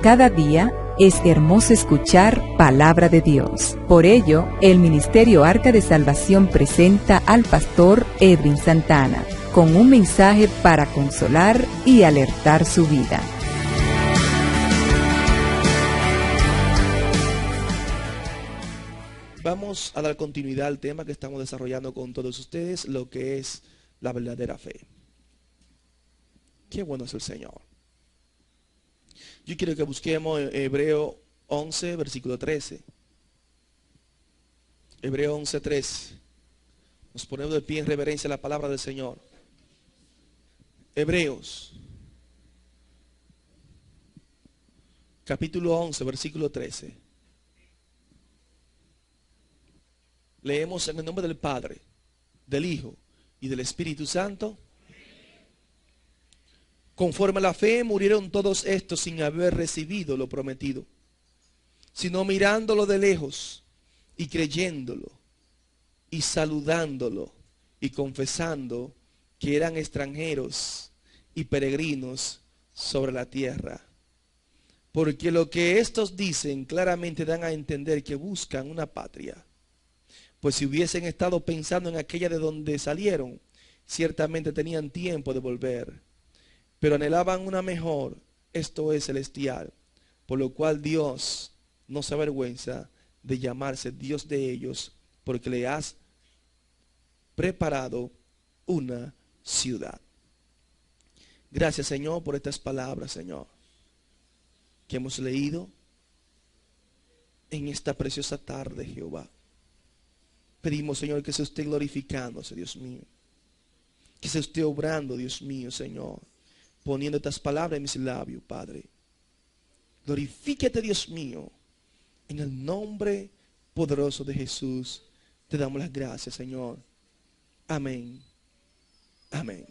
cada día, es hermoso escuchar palabra de Dios. Por ello, el Ministerio Arca de Salvación presenta al pastor Edwin Santana, con un mensaje para consolar y alertar su vida. Vamos a dar continuidad al tema que estamos desarrollando con todos ustedes, lo que es la verdadera fe. Qué bueno es el Señor. Yo quiero que busquemos Hebreo 11, versículo 13. Hebreo 11, 13. Nos ponemos de pie en reverencia a la palabra del Señor. Hebreos, capítulo 11, versículo 13. Leemos en el nombre del Padre, del Hijo y del Espíritu Santo. Conforme a la fe murieron todos estos sin haber recibido lo prometido, sino mirándolo de lejos y creyéndolo y saludándolo y confesando que eran extranjeros y peregrinos sobre la tierra. Porque lo que estos dicen claramente dan a entender que buscan una patria. Pues si hubiesen estado pensando en aquella de donde salieron, ciertamente tenían tiempo de volver. Pero anhelaban una mejor, esto es celestial, por lo cual Dios no se avergüenza de llamarse Dios de ellos, porque le has preparado una ciudad. Gracias, Señor, por estas palabras, Señor, que hemos leído en esta preciosa tarde, Jehová. Pedimos, Señor, que sea usted glorificándose, Dios mío. Que sea usted obrando, Dios mío, Señor, poniendo estas palabras en mis labios, Padre. Glorifíquete, Dios mío, en el nombre poderoso de Jesús. Te damos las gracias, Señor. Amén. Amén.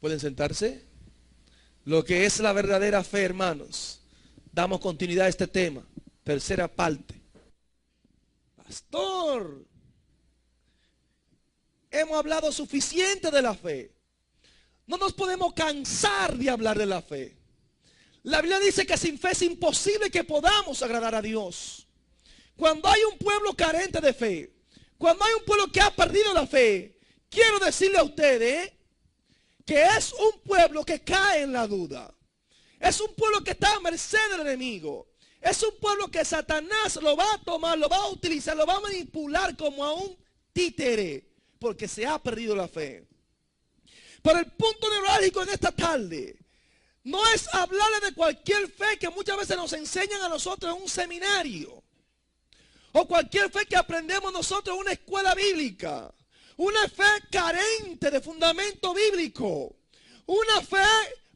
¿Pueden sentarse? Lo que es la verdadera fe, hermanos. Damos continuidad a este tema. Tercera parte. Pastor, hemos hablado suficiente de la fe. No nos podemos cansar de hablar de la fe. La Biblia dice que sin fe es imposible que podamos agradar a Dios. Cuando hay un pueblo carente de fe, cuando hay un pueblo que ha perdido la fe, quiero decirle a ustedes que es un pueblo que cae en la duda. Es un pueblo que está a merced del enemigo. Es un pueblo que Satanás lo va a tomar, lo va a utilizar, lo va a manipular como a un títere, porque se ha perdido la fe. Pero el punto neurálgico en esta tarde no es hablarle de cualquier fe que muchas veces nos enseñan a nosotros en un seminario, o cualquier fe que aprendemos nosotros en una escuela bíblica. Una fe carente de fundamento bíblico. Una fe,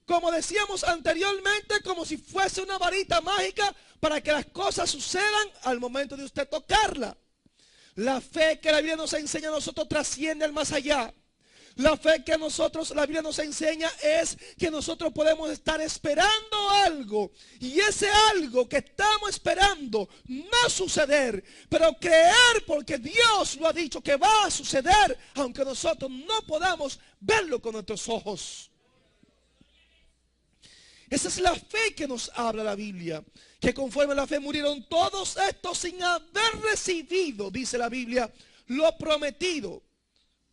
como decíamos anteriormente, como si fuese una varita mágica para que las cosas sucedan al momento de usted tocarla. La fe que la Biblia nos enseña a nosotros trasciende al más allá. La fe que la Biblia nos enseña es que nosotros podemos estar esperando algo. Y ese algo que estamos esperando no suceder, pero creer porque Dios lo ha dicho que va a suceder, aunque nosotros no podamos verlo con nuestros ojos. Esa es la fe que nos habla la Biblia, que conforme a la fe murieron todos estos sin haber recibido, dice la Biblia, lo prometido,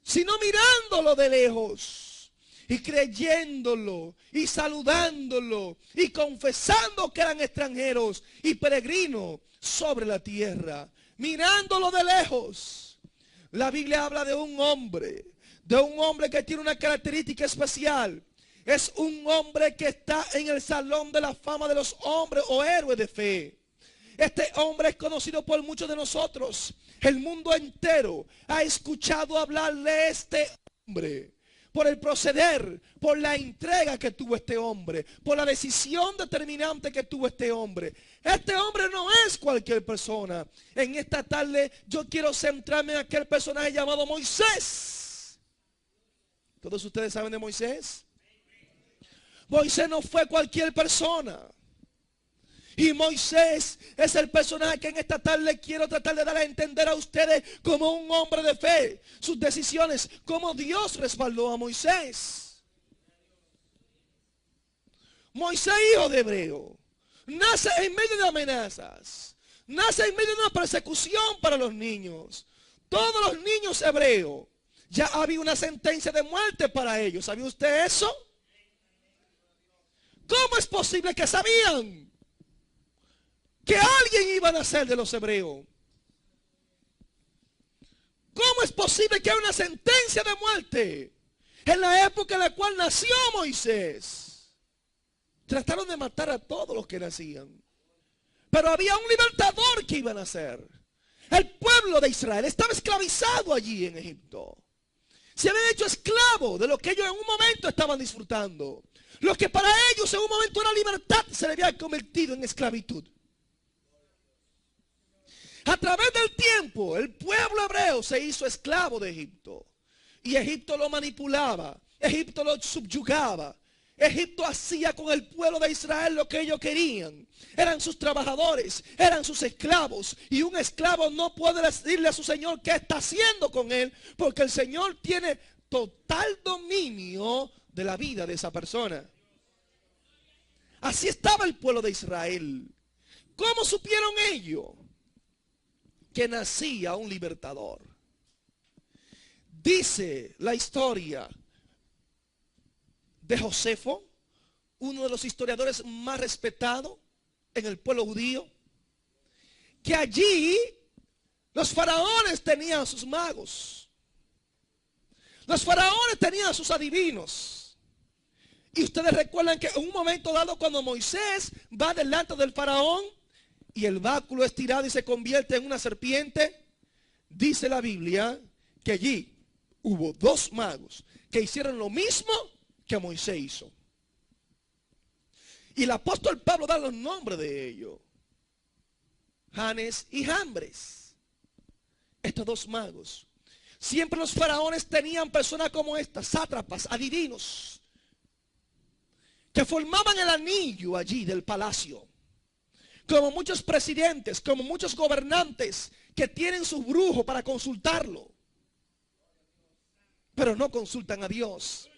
sino mirándolo de lejos y creyéndolo y saludándolo y confesando que eran extranjeros y peregrinos sobre la tierra. Mirándolo de lejos. La Biblia habla de un hombre que tiene una característica especial. Es un hombre que está en el salón de la fama de los hombres o héroes de fe. Este hombre es conocido por muchos de nosotros. El mundo entero ha escuchado hablar de este hombre. Por el proceder, por la entrega que tuvo este hombre, por la decisión determinante que tuvo este hombre. Este hombre no es cualquier persona. En esta tarde yo quiero centrarme en aquel personaje llamado Moisés. ¿Todos ustedes saben de Moisés? Moisés no fue cualquier persona. Y Moisés es el personaje que en esta tarde quiero tratar de dar a entender a ustedes como un hombre de fe. Sus decisiones, como Dios respaldó a Moisés. Moisés, hijo de hebreo, nace en medio de amenazas, nace en medio de una persecución para los niños. Todos los niños hebreos, ya había una sentencia de muerte para ellos. ¿Sabía usted eso? ¿Cómo es posible que sabían que alguien iba a nacer de los hebreos? ¿Cómo es posible que haya una sentencia de muerte en la época en la cual nació Moisés? Trataron de matar a todos los que nacían. Pero había un libertador que iba a nacer. El pueblo de Israel estaba esclavizado allí en Egipto. Se habían hecho esclavos de lo que ellos en un momento estaban disfrutando. Lo que para ellos en un momento era libertad se le había convertido en esclavitud. A través del tiempo, el pueblo hebreo se hizo esclavo de Egipto. Y Egipto lo manipulaba, Egipto lo subyugaba. Egipto hacía con el pueblo de Israel lo que ellos querían. Eran sus trabajadores, eran sus esclavos. Y un esclavo no puede decirle a su señor qué está haciendo con él, porque el Señor tiene total dominio de la vida de esa persona. Así estaba el pueblo de Israel. ¿Cómo supieron ellos que nacía un libertador? Dice la historia de Josefo, uno de los historiadores más respetados en el pueblo judío, que allí los faraones tenían sus magos, los faraones tenían sus adivinos. Y ustedes recuerdan que en un momento dado, cuando Moisés va delante del faraón y el báculo es tirado y se convierte en una serpiente, dice la Biblia que allí hubo dos magos que hicieron lo mismo que Moisés hizo. Y el apóstol Pablo da los nombres de ellos: Janes y Jambres. Estos dos magos. Siempre los faraones tenían personas como estas, sátrapas, adivinos, que formaban el anillo allí del palacio. Como muchos presidentes, como muchos gobernantes que tienen su brujo para consultarlo, pero no consultan a Dios.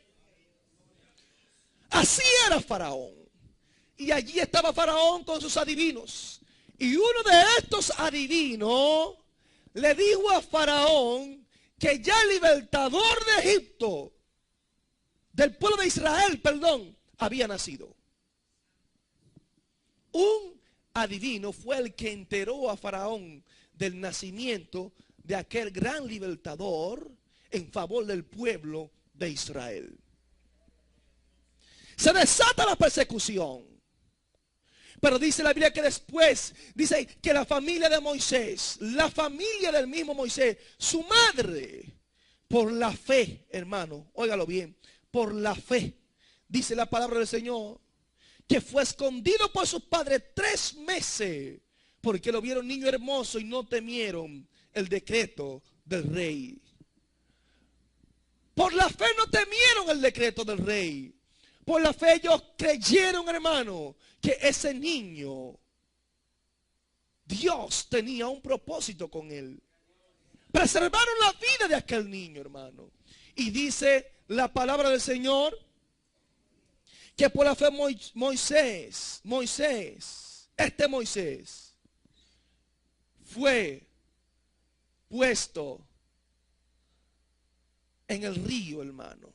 Así era Faraón. Y allí estaba Faraón con sus adivinos. Y uno de estos adivinos le dijo a Faraón que ya el libertador de Egipto, del pueblo de Israel, perdón, había nacido. Un adivino fue el que enteró a Faraón del nacimiento de aquel gran libertador en favor del pueblo de Israel. Se desata la persecución. Pero dice la Biblia que después, dice que la familia de Moisés, la familia del mismo Moisés, su madre, por la fe, hermano, óigalo bien, por la fe, dice la palabra del Señor, que fue escondido por sus padres 3 meses, porque lo vieron niño hermoso y no temieron el decreto del rey. Por la fe no temieron el decreto del rey. Por la fe ellos creyeron, hermano, que ese niño, Dios tenía un propósito con él. Preservaron la vida de aquel niño, hermano. Y dice la palabra del Señor que por la fe Moisés, fue puesto en el río, hermano.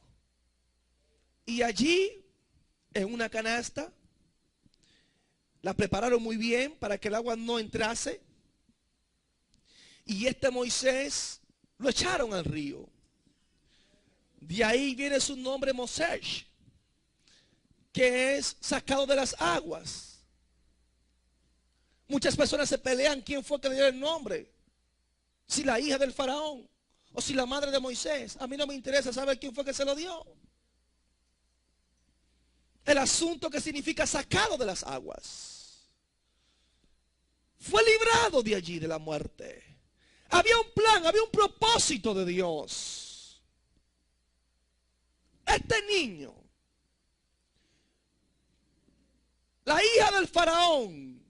Y allí, en una canasta, la prepararon muy bien para que el agua no entrase. Y Moisés lo echaron al río. De ahí viene su nombre Mosés, que es sacado de las aguas. Muchas personas se pelean quién fue que le dio el nombre. Si la hija del faraón o si la madre de Moisés. A mí no me interesa saber quién fue que se lo dio. El asunto que significa sacado de las aguas. Fue librado de allí, de la muerte. Había un plan, había un propósito de Dios. Este niño, la hija del faraón,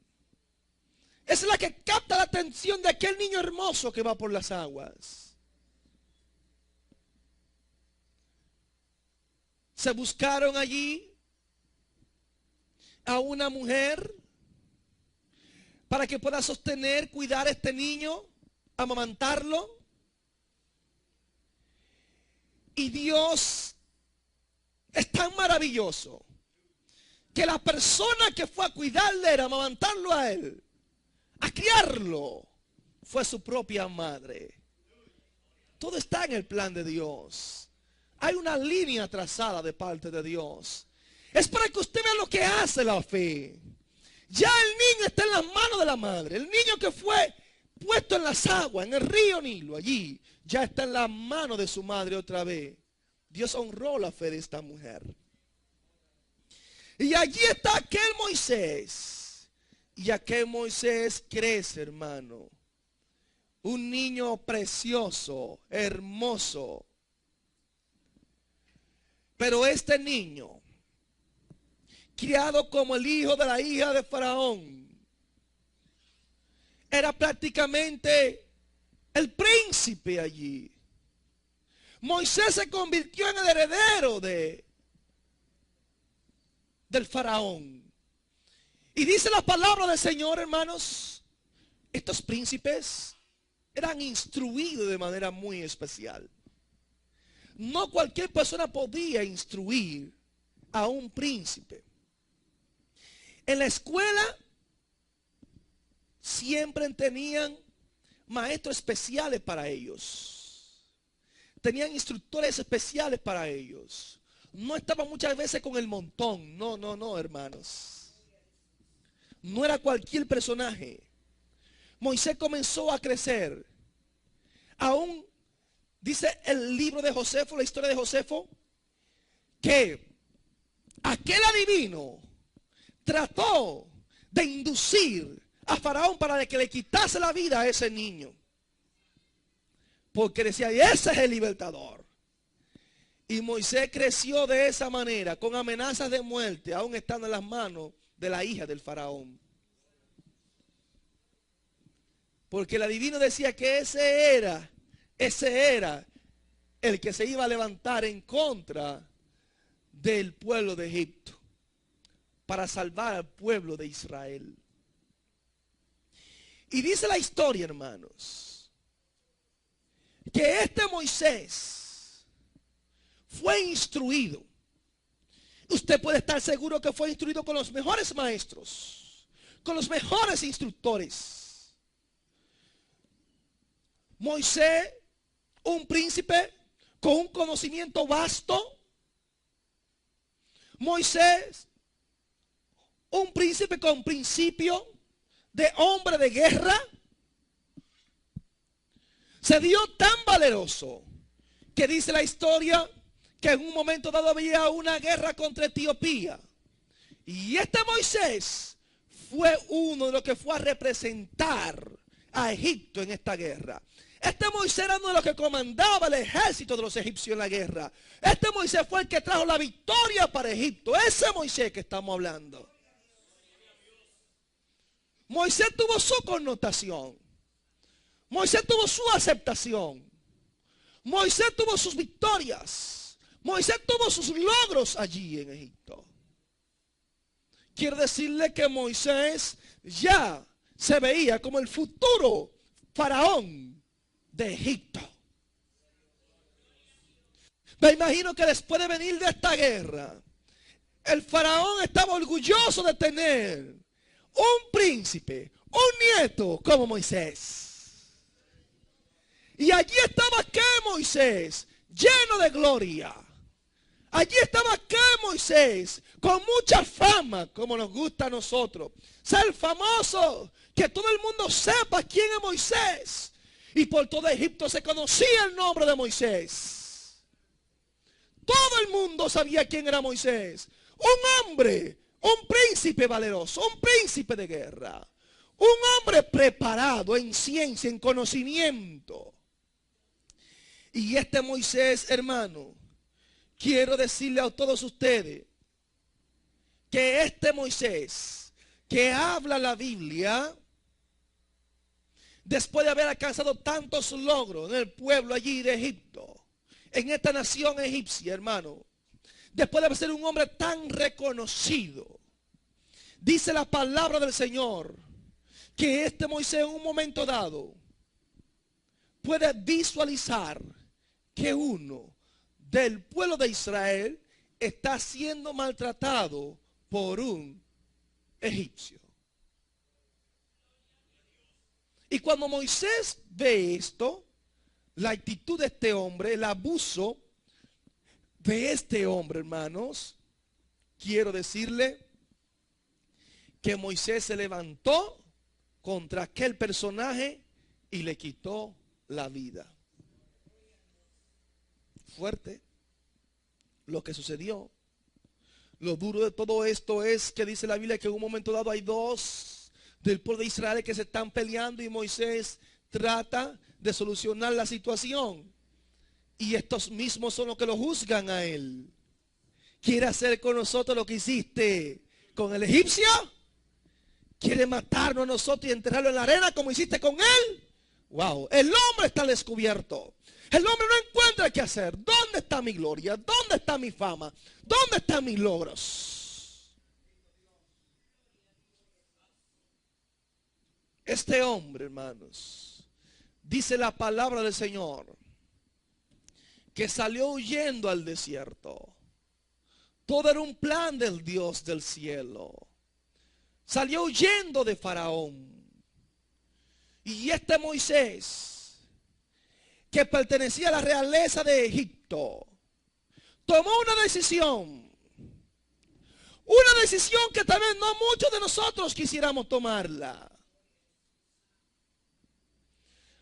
es la que capta la atención de aquel niño hermoso que va por las aguas. Se buscaron allí a una mujer para que pueda sostener, cuidar a este niño, amamantarlo. Y Dios es tan maravilloso que la persona que fue a cuidarle, a amamantarlo a él, a criarlo, fue su propia madre. Todo está en el plan de Dios. Hay una línea trazada de parte de Dios. Es para que usted vea lo que hace la fe. Ya el niño está en las manos de la madre. El niño que fue puesto en las aguas, en el río Nilo, allí, ya está en las manos de su madre otra vez. Dios honró la fe de esta mujer. Y allí está aquel Moisés. Y aquel Moisés crece, hermano. Un niño precioso, hermoso. Pero este niño, criado como el hijo de la hija de Faraón, era prácticamente el príncipe allí. Moisés se convirtió en el heredero del Faraón. Y dice la palabra del Señor, hermanos, estos príncipes eran instruidos de manera muy especial. No cualquier persona podía instruir a un príncipe. En la escuela siempre tenían maestros especiales para ellos. Tenían instructores especiales para ellos. No estaban muchas veces con el montón. No, hermanos. No era cualquier personaje. Moisés comenzó a crecer. Aún dice el libro de Josefo, la historia de Josefo, que aquel adivino trató de inducir a Faraón para que le quitase la vida a ese niño. Porque decía, ese es el libertador. Y Moisés creció de esa manera, con amenazas de muerte, aún estando en las manos de la hija del Faraón. Porque el adivino decía que ese era el que se iba a levantar en contra del pueblo de Egipto para salvar al pueblo de Israel. Y dice la historia, hermanos, que este Moisés fue instruido. Usted puede estar seguro que fue instruido con los mejores maestros, con los mejores instructores. Moisés, un príncipe con un conocimiento vasto. Moisés, un príncipe con principio de hombre de guerra. Se dio tan valeroso que dice la historia que en un momento dado había una guerra contra Etiopía. Y este Moisés fue uno de los que fue a representar a Egipto en esta guerra. Este Moisés era uno de los que comandaba el ejército de los egipcios en la guerra. Este Moisés fue el que trajo la victoria para Egipto. Ese Moisés que estamos hablando. Moisés tuvo su connotación. Moisés tuvo su aceptación. Moisés tuvo sus victorias. Moisés tuvo sus logros allí en Egipto. Quiero decirle que Moisés ya se veía como el futuro faraón de Egipto. Me imagino que después de venir de esta guerra, el faraón estaba orgulloso de tener un príncipe, un nieto como Moisés. Y allí estaba aquel Moisés lleno de gloria. Allí estaba aquel Moisés con mucha fama, como nos gusta a nosotros. Ser famoso, que todo el mundo sepa quién es Moisés. Y por todo Egipto se conocía el nombre de Moisés. Todo el mundo sabía quién era Moisés. Un hombre, un príncipe valeroso, un príncipe de guerra. Un hombre preparado en ciencia, en conocimiento. Y este Moisés, hermano, quiero decirle a todos ustedes que este Moisés que habla la Biblia, después de haber alcanzado tantos logros en el pueblo allí de Egipto, en esta nación egipcia, hermano, después de ser un hombre tan reconocido, Dice la palabra del Señor que este Moisés en un momento dado puede visualizar que uno del pueblo de Israel está siendo maltratado por un egipcio. Y cuando Moisés ve esto, la actitud de este hombre, el abuso de este hombre, hermanos, quiero decirle que Moisés se levantó contra aquel personaje y le quitó la vida. Fuerte lo que sucedió. Lo duro de todo esto es que dice la Biblia que en un momento dado hay dos del pueblo de Israel que se están peleando y Moisés trata de solucionar la situación. Y estos mismos son los que lo juzgan a él. ¿Quiere hacer con nosotros lo que hiciste con el egipcio? ¿Quiere matarnos a nosotros y enterrarlo en la arena como hiciste con él? Wow, el hombre está descubierto. El hombre no encuentra qué hacer. ¿Dónde está mi gloria? ¿Dónde está mi fama? ¿Dónde están mis logros? Este hombre, hermanos, dice la palabra del Señor, que salió huyendo al desierto. Todo era un plan del Dios del cielo. Salió huyendo de Faraón. Y este Moisés, que pertenecía a la realeza de Egipto, tomó una decisión que tal vez no muchos de nosotros quisiéramos tomarla.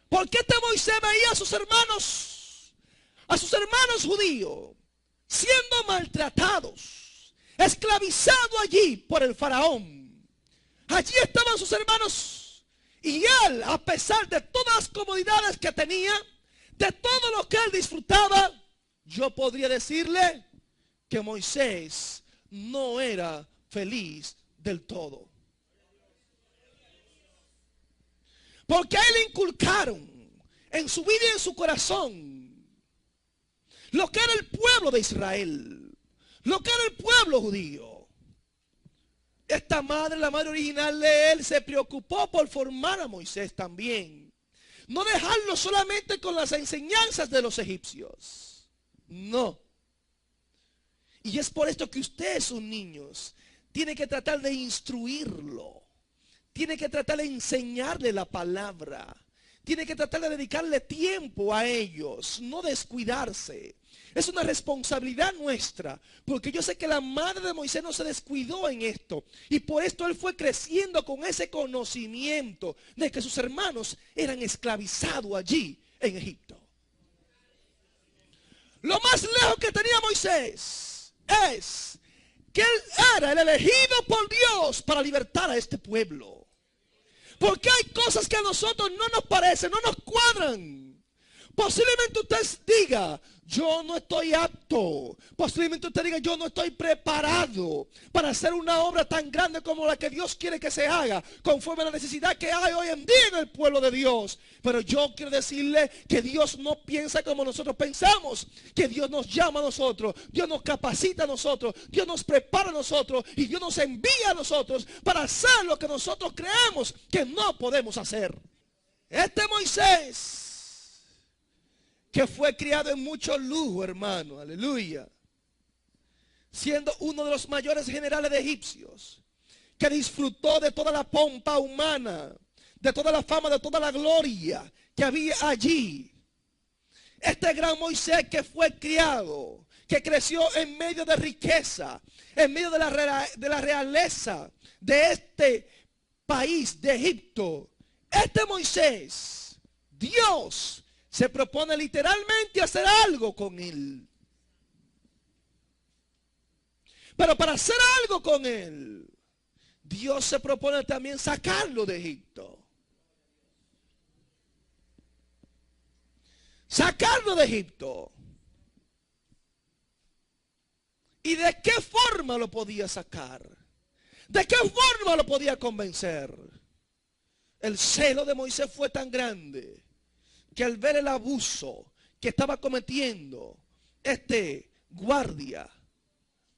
Porque este Moisés veía a sus hermanos judíos siendo maltratados, esclavizados allí por el faraón. Allí estaban sus hermanos y él, a pesar de todas las comodidades que tenía, de todo lo que él disfrutaba, yo podría decirle que Moisés no era feliz del todo. Porque a él le inculcaron en su vida y en su corazón lo que era el pueblo de Israel, lo que era el pueblo judío. Esta madre, la madre original de él, se preocupó por formar a Moisés también. No dejarlo solamente con las enseñanzas de los egipcios. No. Y es por esto que usted, sus niños, tiene que tratar de instruirlo. Tiene que tratar de enseñarle la palabra. Tiene que tratar de dedicarle tiempo a ellos, no descuidarse. Es una responsabilidad nuestra, porque yo sé que la madre de Moisés no se descuidó en esto. Y por esto él fue creciendo con ese conocimiento de que sus hermanos eran esclavizados allí en Egipto. Lo más lejos que tenía Moisés es que él era el elegido por Dios para libertar a este pueblo. Porque hay cosas que a nosotros no nos parecen, no nos cuadran. Posiblemente usted diga, yo no estoy apto. Posiblemente usted diga, yo no estoy preparado para hacer una obra tan grande como la que Dios quiere que se haga, conforme a la necesidad que hay hoy en día en el pueblo de Dios. Pero yo quiero decirle que Dios no piensa como nosotros pensamos, que Dios nos llama a nosotros, Dios nos capacita a nosotros, Dios nos prepara a nosotros y Dios nos envía a nosotros para hacer lo que nosotros creemos que no podemos hacer. Este Moisés, que fue criado en mucho lujo, hermano, aleluya, siendo uno de los mayores generales de egipcios, que disfrutó de toda la pompa humana, de toda la fama, de toda la gloria que había allí. Este gran Moisés que fue criado, que creció en medio de riqueza, en medio de la realeza de este país de Egipto. Este Moisés, Dios se propone literalmente hacer algo con él. Pero para hacer algo con él, Dios se propone también sacarlo de Egipto. Sacarlo de Egipto. ¿Y de qué forma lo podía sacar? ¿De qué forma lo podía convencer? El celo de Moisés fue tan grande que al ver el abuso que estaba cometiendo este guardia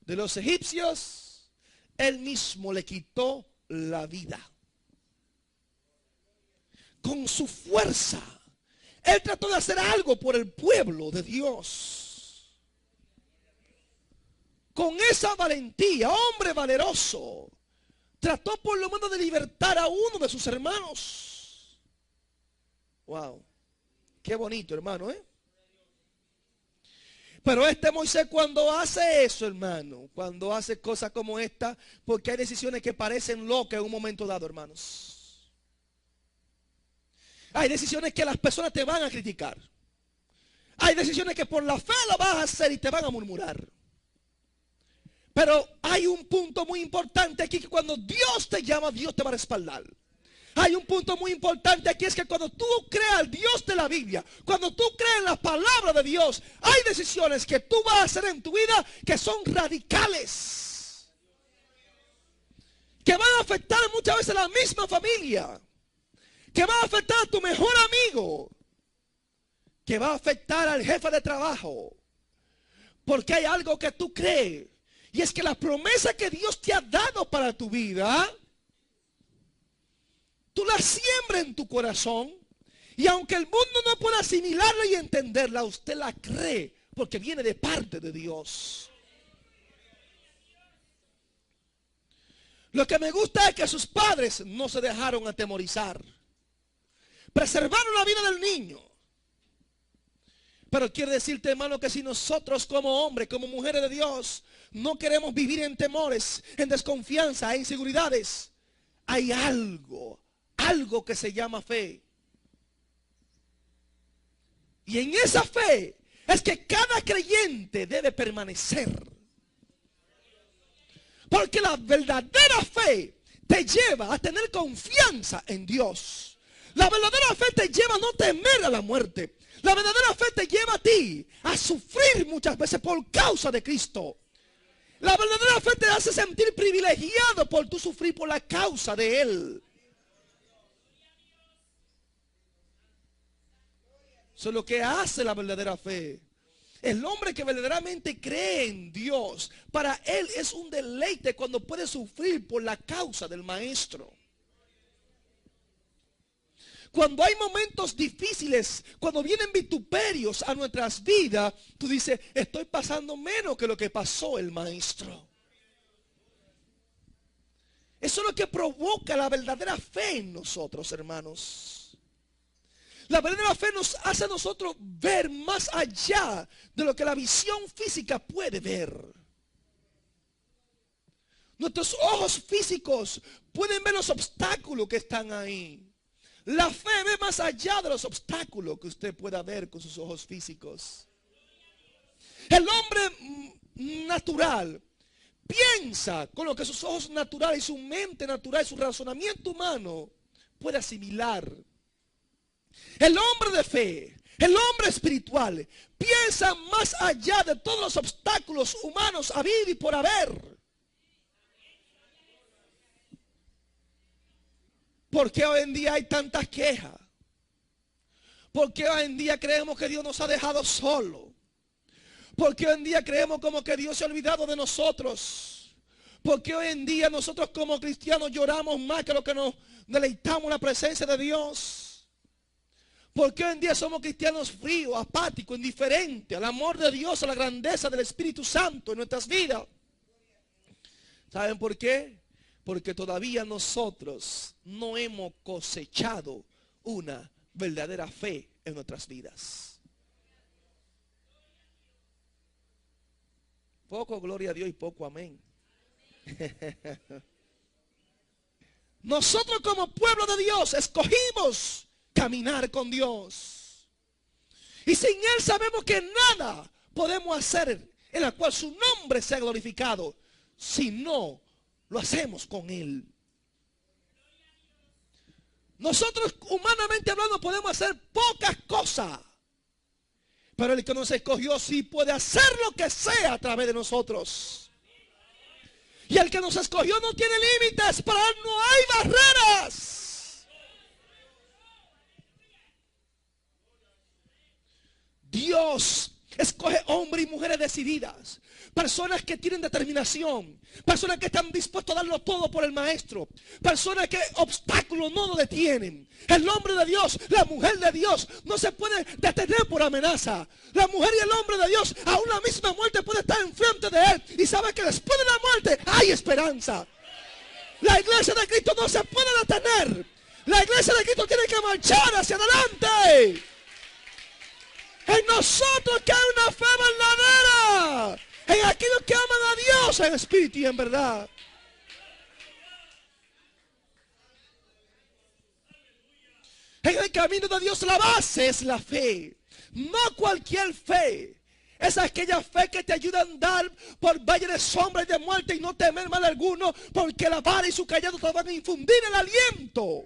de los egipcios, Él mismo le quitó la vida. Con su fuerza, Él trató de hacer algo por el pueblo de Dios. Con esa valentía, hombre valeroso, trató por lo menos de libertar a uno de sus hermanos. Wow, qué bonito, hermano, ¿eh? Pero este Moisés, cuando hace eso, hermano, cuando hace cosas como esta, porque hay decisiones que parecen locas en un momento dado, hermanos. Hay decisiones que las personas te van a criticar. Hay decisiones que por la fe la vas a hacer y te van a murmurar. Pero hay un punto muy importante aquí, que cuando Dios te llama, Dios te va a respaldar. Hay un punto muy importante aquí, es que cuando tú creas al Dios de la Biblia, cuando tú crees en la palabra de Dios, hay decisiones que tú vas a hacer en tu vida que son radicales, que van a afectar muchas veces a la misma familia, que van a afectar a tu mejor amigo, que va a afectar al jefe de trabajo, porque hay algo que tú crees, y es que la promesa que Dios te ha dado para tu vida, tú la siembras en tu corazón, y aunque el mundo no pueda asimilarla y entenderla, usted la cree porque viene de parte de Dios. Lo que me gusta es que sus padres no se dejaron atemorizar, preservaron la vida del niño. Pero quiero decirte, hermano, que si nosotros como hombres, como mujeres de Dios, no queremos vivir en temores, en desconfianza, en inseguridades, hay algo que se llama fe. Y en esa fe es que cada creyente debe permanecer. Porque la verdadera fe te lleva a tener confianza en Dios. La verdadera fe te lleva a no temer a la muerte. La verdadera fe te lleva a ti a sufrir muchas veces por causa de Cristo. La verdadera fe te hace sentir privilegiado por tu sufrir por la causa de Él. Eso es lo que hace la verdadera fe. El hombre que verdaderamente cree en Dios, para él es un deleite cuando puede sufrir por la causa del Maestro. Cuando hay momentos difíciles, cuando vienen vituperios a nuestras vidas, tú dices, estoy pasando menos que lo que pasó el Maestro. Eso es lo que provoca la verdadera fe en nosotros, hermanos. La verdadera fe nos hace a nosotros ver más allá de lo que la visión física puede ver. Nuestros ojos físicos pueden ver los obstáculos que están ahí. La fe ve más allá de los obstáculos que usted pueda ver con sus ojos físicos. El hombre natural piensa con lo que sus ojos naturales y su mente natural y su razonamiento humano puede asimilar. El hombre de fe, el hombre espiritual, piensa más allá de todos los obstáculos humanos habidos y por haber. ¿Por qué hoy en día hay tantas quejas? ¿Por qué hoy en día creemos que Dios nos ha dejado solo? ¿Por qué hoy en día creemos como que Dios se ha olvidado de nosotros? ¿Por qué hoy en día nosotros como cristianos lloramos más que lo que nos deleitamos en la presencia de Dios? ¿Por qué hoy en día somos cristianos fríos, apáticos, indiferentes al amor de Dios, a la grandeza del Espíritu Santo en nuestras vidas? ¿Saben por qué? Porque todavía nosotros no hemos cosechado una verdadera fe en nuestras vidas. Poco gloria a Dios y poco amén. Nosotros como pueblo de Dios escogimos caminar con Dios. Y sin Él sabemos que nada podemos hacer en la cual su nombre sea glorificado si no lo hacemos con Él. Nosotros humanamente hablando podemos hacer pocas cosas, pero el que nos escogió sí puede hacer lo que sea a través de nosotros. Y el que nos escogió no tiene límites, para Él no hay barreras. Dios Escoge hombres y mujeres decididas, personas que tienen determinación, personas que están dispuestos a darlo todo por el maestro, personas que obstáculos no lo detienen. El hombre de Dios, la mujer de Dios no se puede detener por amenaza. La mujer y el hombre de Dios, aún la misma muerte puede estar enfrente de él y sabe que después de la muerte hay esperanza. La iglesia de Cristo no se puede detener. La iglesia de Cristo tiene que marchar hacia adelante. En nosotros que hay una fe verdadera. En aquellos que aman a Dios en espíritu y en verdad. En el camino de Dios la base es la fe. No cualquier fe. Esa es aquella fe que te ayuda a andar por valle de sombra y de muerte y no temer mal alguno, porque la vara y su cayado te van a infundir el aliento.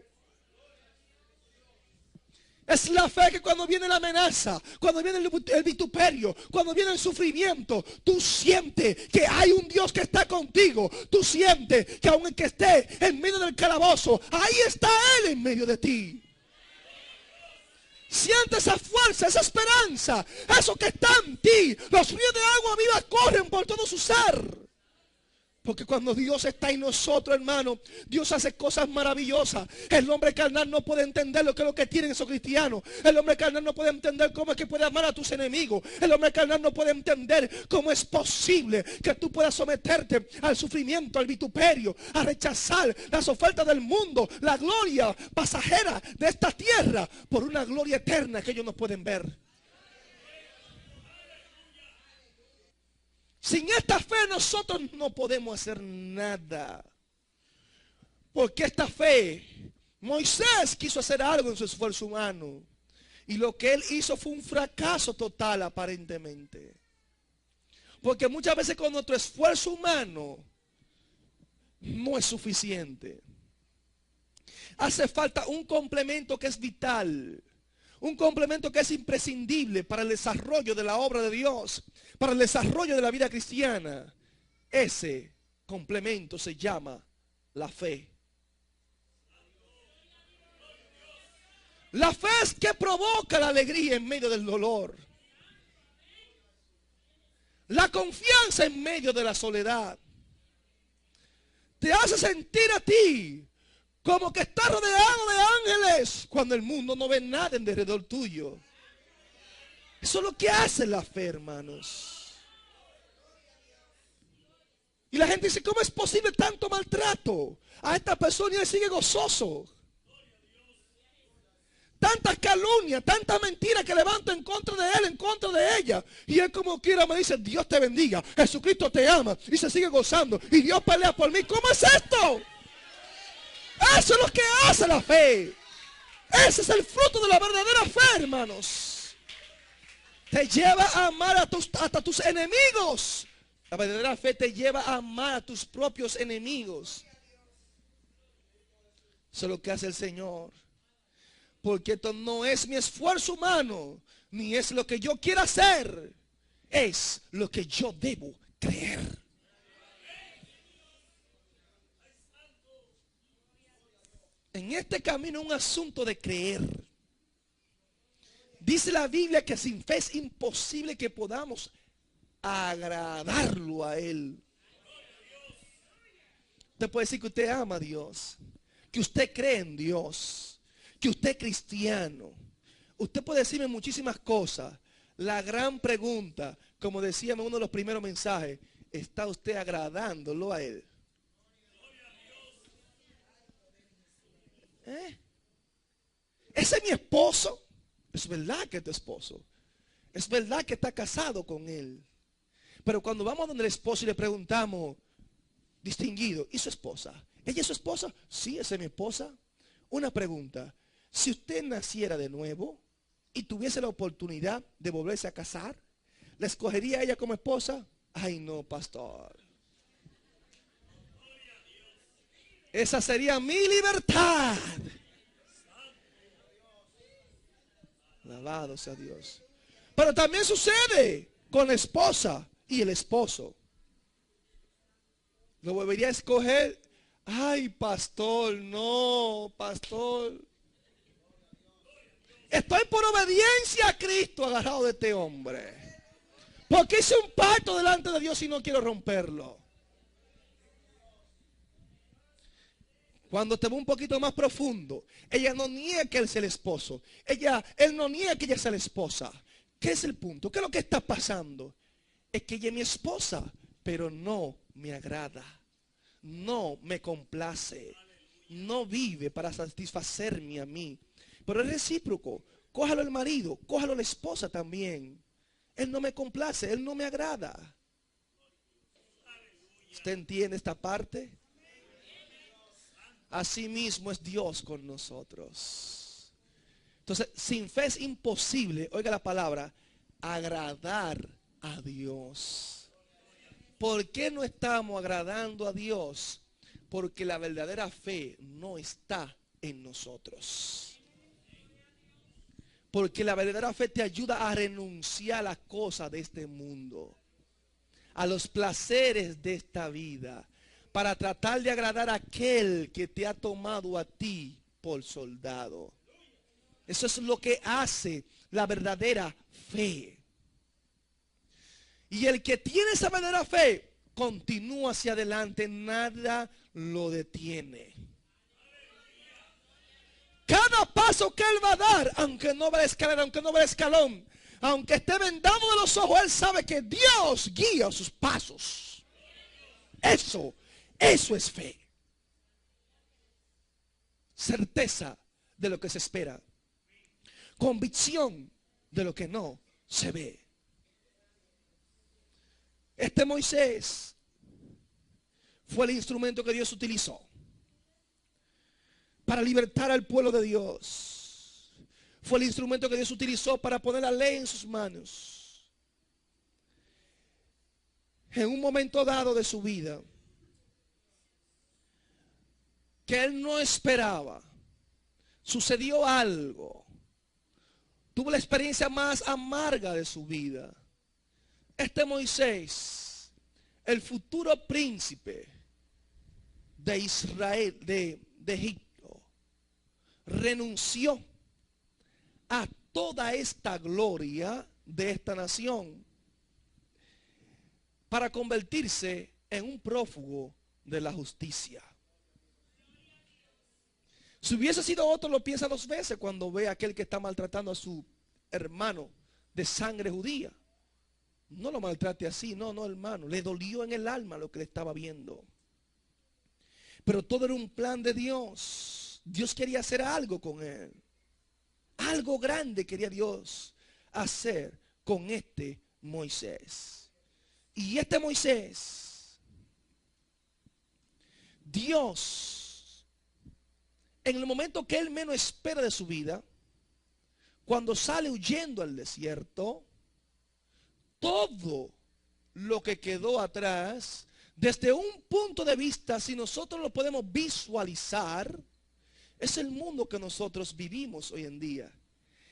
Es la fe que cuando viene la amenaza, cuando viene el vituperio, cuando viene el sufrimiento, tú sientes que hay un Dios que está contigo. Tú sientes que aunque esté en medio del calabozo, ahí está Él en medio de ti. Siente esa fuerza, esa esperanza, eso que está en ti. Los ríos de agua viva corren por todo su ser. Porque cuando Dios está en nosotros, hermano, Dios hace cosas maravillosas. El hombre carnal no puede entender lo que es lo que tienen esos cristianos. El hombre carnal no puede entender cómo es que puede amar a tus enemigos. El hombre carnal no puede entender cómo es posible que tú puedas someterte al sufrimiento, al vituperio, a rechazar las ofertas del mundo, la gloria pasajera de esta tierra, por una gloria eterna que ellos no pueden ver. Sin esta fe nosotros no podemos hacer nada. Porque esta fe, Moisés quiso hacer algo en su esfuerzo humano. Y lo que él hizo fue un fracaso total aparentemente. Porque muchas veces con nuestro esfuerzo humano no es suficiente. Hace falta un complemento que es vital. Un complemento que es imprescindible para el desarrollo de la obra de Dios, para el desarrollo de la vida cristiana. Ese complemento se llama la fe. La fe es que provoca la alegría en medio del dolor. La confianza en medio de la soledad. Te hace sentir a ti como que está rodeado de ángeles cuando el mundo no ve nada en derredor tuyo. Eso es lo que hace la fe, hermanos. Y la gente dice, ¿cómo es posible tanto maltrato a esta persona y él sigue gozoso? Tantas calumnias, tantas mentiras que levanto en contra de él, en contra de ella. Y él como quiera me dice, Dios te bendiga, Jesucristo te ama y se sigue gozando. Y Dios pelea por mí. ¿Cómo es esto? Eso es lo que hace la fe. Ese es el fruto de la verdadera fe, hermanos. Te lleva a amar hasta tus enemigos. La verdadera fe te lleva a amar a tus propios enemigos. Eso es lo que hace el Señor. Porque esto no es mi esfuerzo humano, ni es lo que yo quiera hacer. Es lo que yo debo creer. En este camino es un asunto de creer. Dice la Biblia que sin fe es imposible que podamos agradarlo a Él. Usted puede decir que usted ama a Dios, que usted cree en Dios, que usted es cristiano. Usted puede decirme muchísimas cosas. La gran pregunta, como decíamos en uno de los primeros mensajes, ¿está usted agradándolo a Él? Ese es mi esposo. Es verdad que es tu esposo. Es verdad que está casado con él. Pero cuando vamos donde el esposo y le preguntamos, distinguido, ¿y su esposa? ¿Ella es su esposa? Sí, esa es mi esposa. Una pregunta. Si usted naciera de nuevo y tuviese la oportunidad de volverse a casar, ¿la escogería a ella como esposa? Ay no, pastor. Esa sería mi libertad. Alabado sea Dios. Pero también sucede con la esposa y el esposo. ¿Lo volvería a escoger? Ay, pastor, no, pastor. Estoy por obediencia a Cristo agarrado de este hombre. Porque hice un pacto delante de Dios y no quiero romperlo. Cuando te va un poquito más profundo, ella no niega que él sea el esposo. Él no niega que ella sea la esposa. ¿Qué es el punto? ¿Qué es lo que está pasando? Es que ella es mi esposa, pero no me agrada. No me complace. No vive para satisfacerme a mí. Pero es recíproco. Cójalo el marido, cójalo la esposa también. Él no me complace, él no me agrada. ¿Usted entiende esta parte? Así mismo es Dios con nosotros. Entonces, sin fe es imposible, oiga la palabra, agradar a Dios. ¿Por qué no estamos agradando a Dios? Porque la verdadera fe no está en nosotros. Porque la verdadera fe te ayuda a renunciar a las cosas de este mundo, a los placeres de esta vida, para tratar de agradar a aquel que te ha tomado a ti por soldado. Eso es lo que hace la verdadera fe. Y el que tiene esa verdadera fe continúa hacia adelante, nada lo detiene. Cada paso que él va a dar, aunque no vea escalera, aunque no vea escalón, aunque esté vendado de los ojos, él sabe que Dios guía sus pasos. Eso es fe. Certeza de lo que se espera. Convicción de lo que no se ve. Este Moisés fue el instrumento que Dios utilizó para libertar al pueblo de Dios. Fue el instrumento que Dios utilizó para poner la ley en sus manos. En un momento dado de su vida, que él no esperaba, sucedió algo. Tuvo la experiencia más amarga de su vida. Este Moisés, el futuro príncipe de Israel, de Egipto, renunció a toda esta gloria de esta nación para convertirse en un prófugo de la justicia. Si hubiese sido otro, lo piensa dos veces cuando ve a aquel que está maltratando a su hermano de sangre judía. No lo maltrate así, no, hermano. Le dolió en el alma lo que le estaba viendo. Pero todo era un plan de Dios. Dios quería hacer algo con él. Algo grande quería Dios hacer con este Moisés. Y este Moisés, Dios, en el momento que él menos espera de su vida, cuando sale huyendo al desierto, todo lo que quedó atrás, desde un punto de vista, si nosotros lo podemos visualizar, es el mundo que nosotros vivimos hoy en día.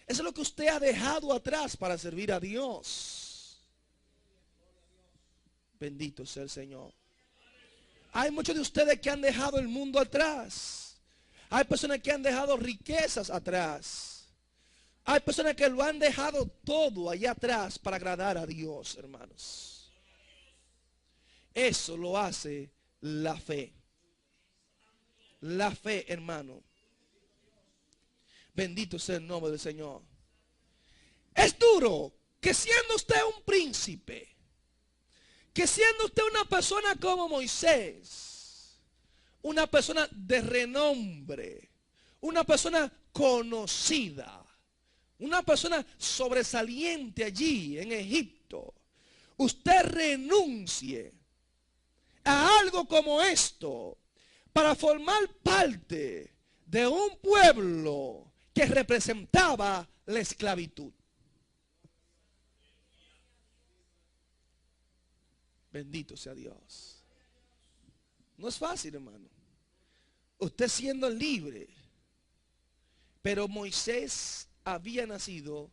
Eso es lo que usted ha dejado atrás para servir a Dios. Bendito sea el Señor. Hay muchos de ustedes que han dejado el mundo atrás. Hay personas que han dejado riquezas atrás. Hay personas que lo han dejado todo allá atrás para agradar a Dios, hermanos. Eso lo hace la fe. La fe, hermano. Bendito sea el nombre del Señor. Es duro que siendo usted un príncipe, que siendo usted una persona como Moisés, una persona de renombre, una persona conocida, una persona sobresaliente allí en Egipto, usted renuncie a algo como esto para formar parte de un pueblo que representaba la esclavitud. Bendito sea Dios. No es fácil, hermano. Usted siendo libre, pero Moisés había nacido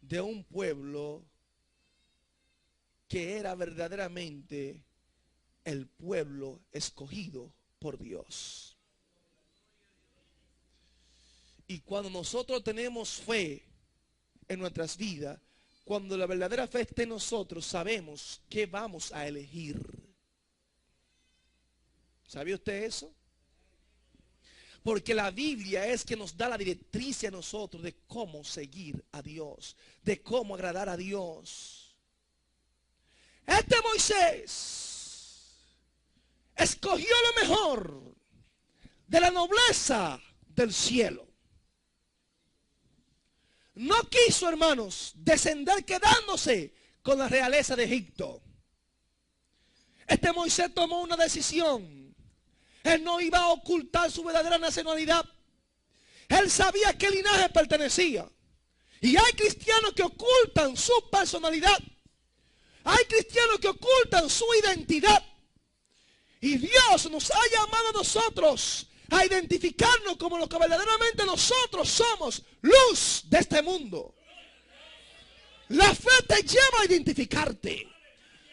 de un pueblo que era verdaderamente el pueblo escogido por Dios. Y cuando nosotros tenemos fe en nuestras vidas, cuando la verdadera fe esté en nosotros, sabemos qué vamos a elegir. ¿Sabía usted eso? Porque la Biblia es que nos da la directriz a nosotros de cómo seguir a Dios, de cómo agradar a Dios. Este Moisés escogió lo mejor de la nobleza del cielo. No quiso, hermanos, descender quedándose con la realeza de Egipto. Este Moisés tomó una decisión. Él no iba a ocultar su verdadera nacionalidad. Él sabía a qué linaje pertenecía. Y hay cristianos que ocultan su personalidad. Hay cristianos que ocultan su identidad. Y Dios nos ha llamado a nosotros a identificarnos como lo que verdaderamente nosotros somos, luz de este mundo. La fe te lleva a identificarte.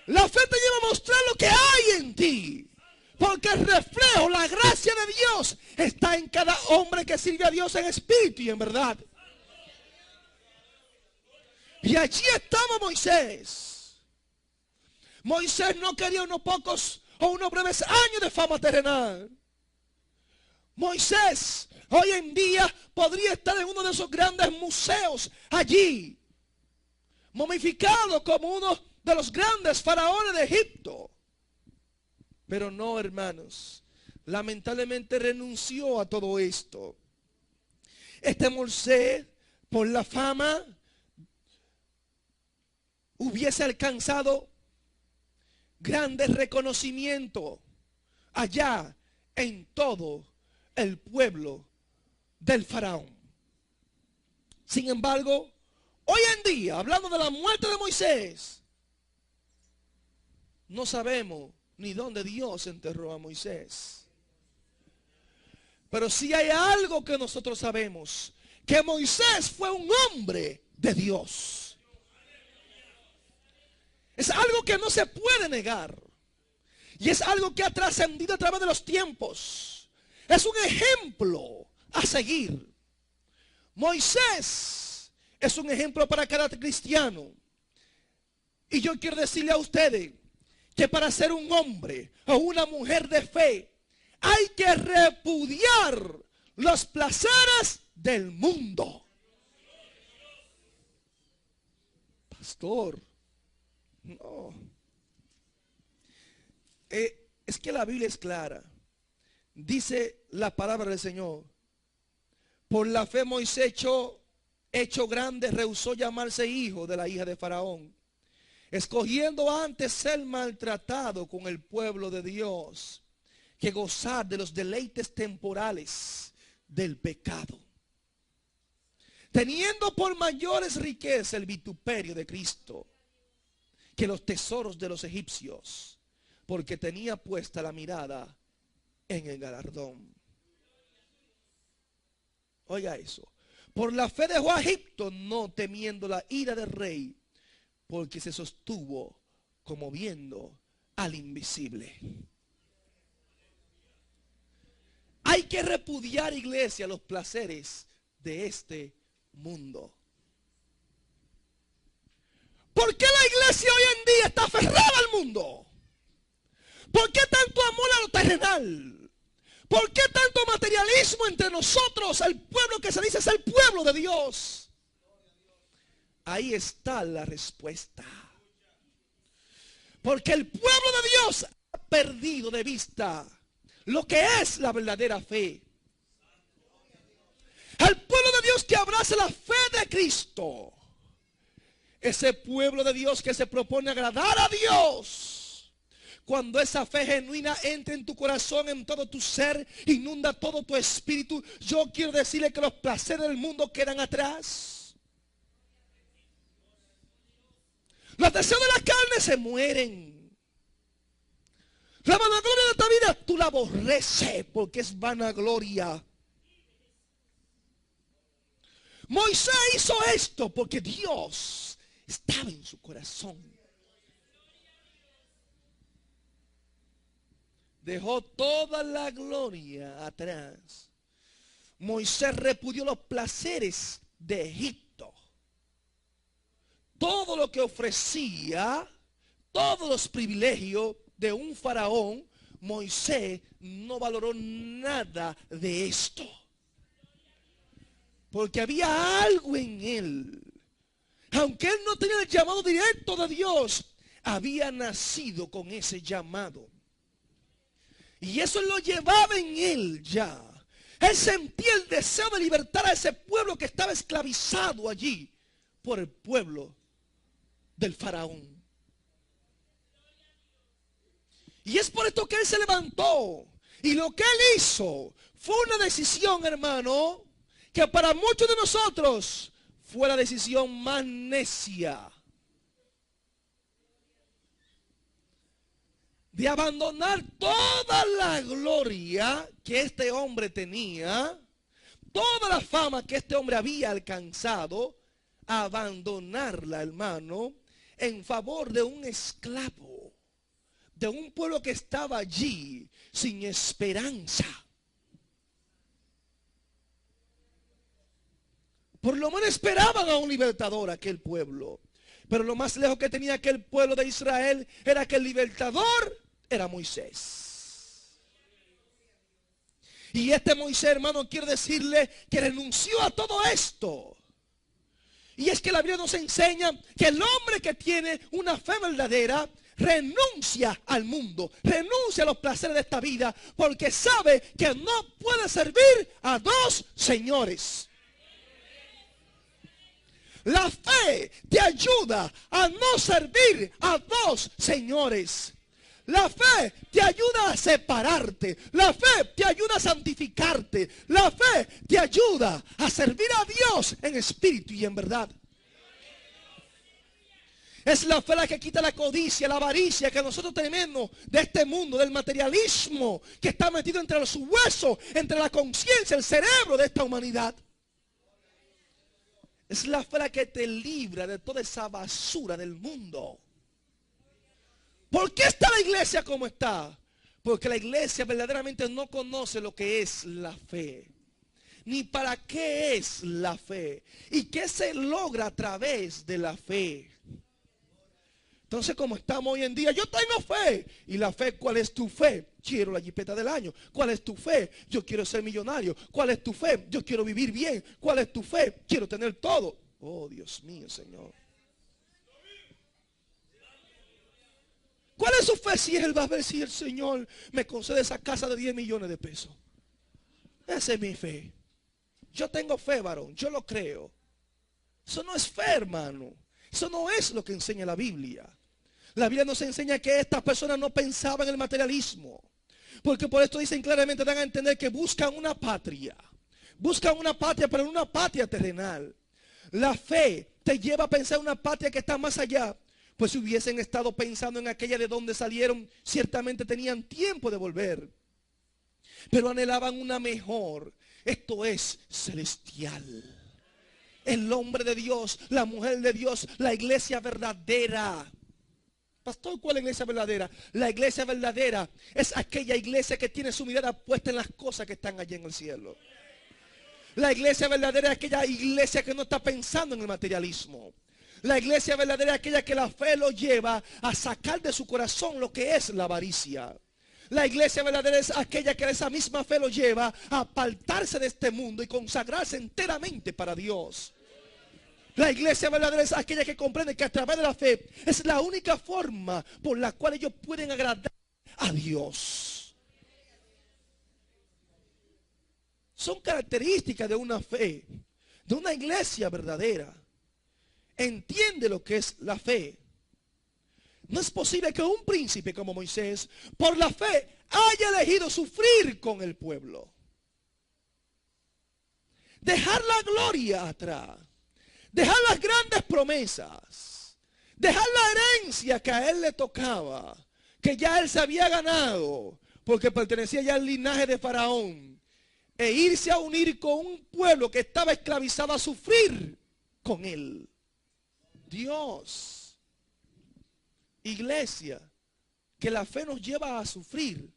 La fe te lleva a mostrar lo que hay en ti. Porque el reflejo, la gracia de Dios está en cada hombre que sirve a Dios en espíritu y en verdad. Y allí estaba Moisés. Moisés no quería unos pocos o unos breves años de fama terrenal. Moisés hoy en día podría estar en uno de esos grandes museos allí, momificado como uno de los grandes faraones de Egipto. Pero no, hermanos, lamentablemente renunció a todo esto. Este Moisés, por la fama, hubiese alcanzado grandes reconocimientos allá en todo el pueblo del faraón. Sin embargo, hoy en día, hablando de la muerte de Moisés, no sabemos ni dónde Dios enterró a Moisés. Pero sí hay algo que nosotros sabemos, que Moisés fue un hombre de Dios. Es algo que no se puede negar. Y es algo que ha trascendido a través de los tiempos. Es un ejemplo a seguir. Moisés es un ejemplo para cada cristiano. Y yo quiero decirle a ustedes que para ser un hombre o una mujer de fe hay que repudiar los placeres del mundo. Pastor, no. Es que la Biblia es clara. Dice la palabra del Señor: por la fe Moisés hecho grande, rehusó llamarse hijo de la hija de Faraón, escogiendo antes ser maltratado con el pueblo de Dios que gozar de los deleites temporales del pecado, teniendo por mayores riquezas el vituperio de Cristo que los tesoros de los egipcios, porque tenía puesta la mirada en el galardón. Oiga eso. Por la fe dejó a Egipto, no temiendo la ira del rey, porque se sostuvo como viendo al invisible. Hay que repudiar, iglesia, los placeres de este mundo. ¿Por qué la iglesia hoy en día está aferrada al mundo? ¿Por qué tanto amor a lo terrenal? ¿Por qué tanto materialismo entre nosotros, el pueblo que se dice ser el pueblo de Dios? Ahí está la respuesta. Porque el pueblo de Dios ha perdido de vista lo que es la verdadera fe. El pueblo de Dios que abraza la fe de Cristo, ese pueblo de Dios que se propone agradar a Dios, cuando esa fe genuina entra en tu corazón, en todo tu ser, inunda todo tu espíritu, yo quiero decirle que los placeres del mundo quedan atrás. Los deseos de la carne se mueren. La vanagloria de esta vida tú la aborreces porque es vanagloria. Moisés hizo esto porque Dios estaba en su corazón. Dejó toda la gloria atrás. Moisés repudió los placeres de Egipto. todo lo que ofrecía, todos los privilegios de un faraón, Moisés no valoró nada de esto. Porque había algo en él. Aunque él no tenía el llamado directo de Dios, había nacido con ese llamado. Y eso lo llevaba en él ya. Él sentía el deseo de libertar a ese pueblo que estaba esclavizado allí por el pueblo del faraón. Y es por esto que él se levantó. Y lo que él hizo fue una decisión, hermano, que para muchos de nosotros fue la decisión más necia. De abandonar toda la gloria que este hombre tenía, toda la fama que este hombre había alcanzado, abandonarla, hermano, en favor de un esclavo, de un pueblo que estaba allí sin esperanza. Por lo menos esperaban a un libertador aquel pueblo. Pero lo más lejos que tenía aquel pueblo de Israel era que el libertador era Moisés. Y este Moisés, hermano, quiero decirle que renunció a todo esto. Y es que la Biblia nos enseña que el hombre que tiene una fe verdadera renuncia al mundo, renuncia a los placeres de esta vida, porque sabe que no puede servir a dos señores. La fe te ayuda a no servir a dos señores. La fe te ayuda a separarte. La fe te ayuda a santificarte. La fe te ayuda a servir a Dios en espíritu y en verdad. Es la fe la que quita la codicia, la avaricia que nosotros tenemos de este mundo, del materialismo que está metido entre los huesos, entre la conciencia, el cerebro de esta humanidad. Es la fe la que te libra de toda esa basura del mundo. ¿Por qué está la iglesia como está? Porque la iglesia verdaderamente no conoce lo que es la fe. Ni para qué es la fe. Y qué se logra a través de la fe. Entonces, como estamos hoy en día, yo tengo fe. ¿Y la fe cuál es tu fe? Quiero la jipeta del año. ¿Cuál es tu fe? Yo quiero ser millonario. ¿Cuál es tu fe? Yo quiero vivir bien. ¿Cuál es tu fe? Quiero tener todo. Oh, Dios mío, Señor. ¿Cuál es su fe? Si él va a ver si el Señor me concede esa casa de 10 millones de pesos. Esa es mi fe. Yo tengo fe, varón. Yo lo creo. Eso no es fe, hermano. Eso no es lo que enseña la Biblia. La Biblia nos enseña que estas personas no pensaban en el materialismo. Porque por esto dicen claramente, dan a entender que buscan una patria. Buscan una patria, pero no una patria terrenal. La fe te lleva a pensar en una patria que está más allá. Pues si hubiesen estado pensando en aquella de donde salieron, ciertamente tenían tiempo de volver. Pero anhelaban una mejor. Esto es celestial. El hombre de Dios, la mujer de Dios, la iglesia verdadera. Pastor, ¿cuál es la iglesia verdadera? La iglesia verdadera es aquella iglesia que tiene su mirada puesta en las cosas que están allí en el cielo. La iglesia verdadera es aquella iglesia que no está pensando en el materialismo. La iglesia verdadera es aquella que la fe lo lleva a sacar de su corazón lo que es la avaricia. La iglesia verdadera es aquella que esa misma fe lo lleva a apartarse de este mundo y consagrarse enteramente para Dios. La iglesia verdadera es aquella que comprende que a través de la fe es la única forma por la cual ellos pueden agradar a Dios. Son características de una fe, de una iglesia verdadera. Entiende lo que es la fe. No es posible que un príncipe como Moisés, por la fe, haya elegido sufrir con el pueblo. Dejar la gloria atrás. Dejar las grandes promesas. Dejar la herencia que a él le tocaba. Que ya él se había ganado. Porque pertenecía ya al linaje de Faraón. E irse a unir con un pueblo que estaba esclavizado a sufrir con él. Dios, iglesia, que la fe nos lleva a sufrir.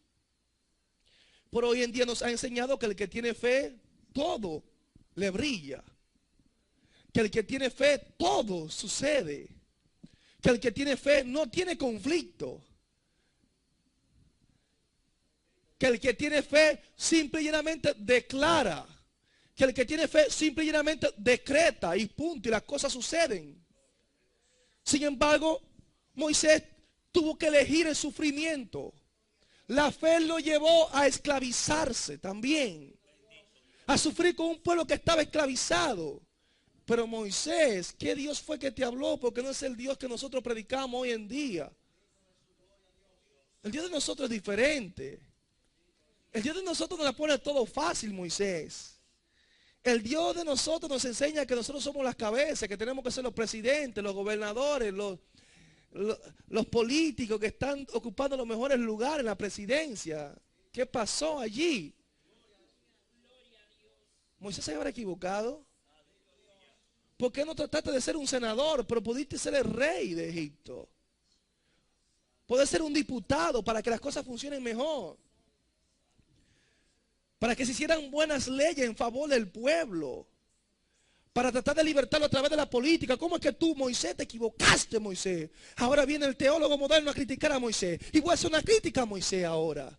Por hoy en día nos ha enseñado que el que tiene fe, todo le brilla. que el que tiene fe todo sucede. Que el que tiene fe no tiene conflicto. Que el que tiene fe simple y llanamente declara. Que el que tiene fe simple y llanamente decreta y punto, y las cosas suceden. Sin embargo, Moisés tuvo que elegir el sufrimiento. La fe lo llevó a esclavizarse también. A sufrir con un pueblo que estaba esclavizado. Pero Moisés, ¿qué Dios fue que te habló? Porque no es el Dios que nosotros predicamos hoy en día. El Dios de nosotros es diferente. El Dios de nosotros nos la pone todo fácil, Moisés. El Dios de nosotros nos enseña que nosotros somos las cabezas, que tenemos que ser los presidentes, los gobernadores, los políticos que están ocupando los mejores lugares en la presidencia. ¿Qué pasó allí? Moisés se habrá equivocado. ¿Por qué no trataste de ser un senador, pero pudiste ser el rey de Egipto? Poder ser un diputado para que las cosas funcionen mejor. Para que se hicieran buenas leyes en favor del pueblo. Para tratar de libertarlo a través de la política. ¿Cómo es que tú, Moisés, te equivocaste, Moisés? Ahora viene el teólogo moderno a criticar a Moisés. Y voy a hacer una crítica a Moisés ahora.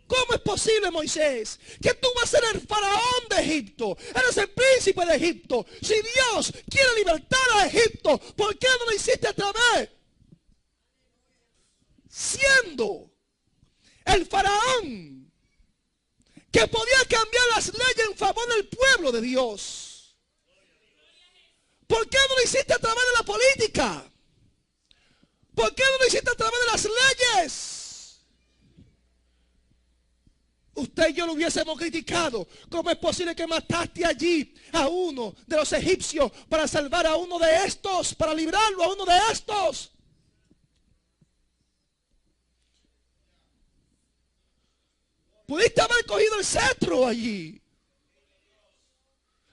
¿Cómo es posible, Moisés, que tú vas a ser el faraón de Egipto? Eres el príncipe de Egipto. Si Dios quiere libertar a Egipto, ¿por qué no lo hiciste a través? Siendo el faraón que podía cambiar las leyes en favor del pueblo de Dios. ¿Por qué no lo hiciste a través de la política? ¿Por qué no lo hiciste a través de las leyes? Usted y yo lo hubiésemos criticado. ¿Cómo es posible que mataste allí a uno de los egipcios para salvar a uno de estos, para librarlo a uno de estos? Pudiste haber cogido el cetro allí.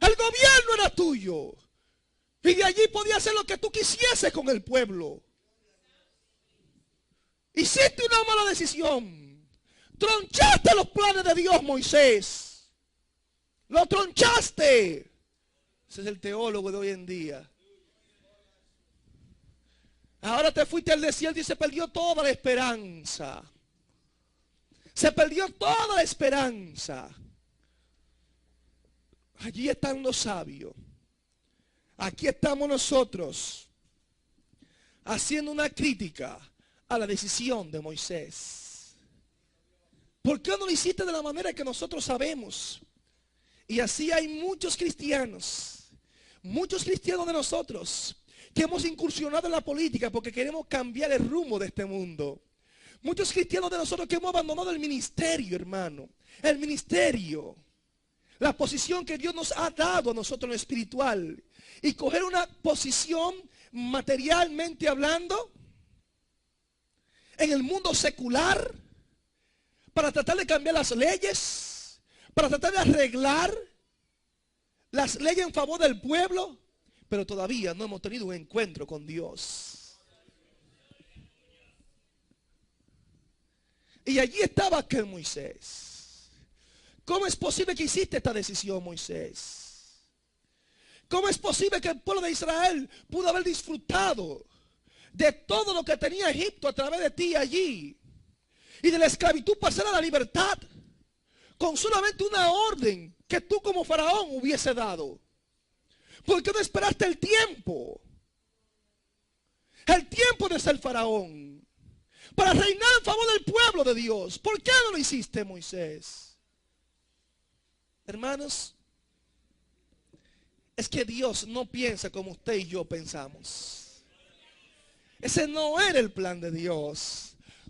El gobierno era tuyo. Y de allí podías hacer lo que tú quisieses con el pueblo. Hiciste una mala decisión. Tronchaste los planes de Dios, Moisés. Lo tronchaste. Ese es el teólogo de hoy en día. Ahora te fuiste al desierto y se perdió toda la esperanza. Se perdió toda la esperanza. Allí están los sabios. Aquí estamos nosotros haciendo una crítica a la decisión de Moisés. ¿Por qué no lo hiciste de la manera que nosotros sabemos? Y así hay muchos cristianos de nosotros, que hemos incursionado en la política porque queremos cambiar el rumbo de este mundo. Muchos cristianos de nosotros que hemos abandonado el ministerio, hermano. El ministerio. La posición que Dios nos ha dado a nosotros en lo espiritual. Y coger una posición materialmente hablando en el mundo secular, para tratar de cambiar las leyes, para tratar de arreglar las leyes en favor del pueblo, pero todavía no hemos tenido un encuentro con Dios. Y allí estaba aquel Moisés. ¿Cómo es posible que hiciste esta decisión, Moisés? ¿Cómo es posible que el pueblo de Israel pudo haber disfrutado de todo lo que tenía Egipto a través de ti allí? Y de la esclavitud pasar a la libertad con solamente una orden que tú como faraón hubiese dado. ¿Por qué no esperaste el tiempo? El tiempo de ser faraón. Para reinar en favor del pueblo de Dios. ¿Por qué no lo hiciste, Moisés? Hermanos, es que Dios no piensa como usted y yo pensamos. Ese no era el plan de Dios.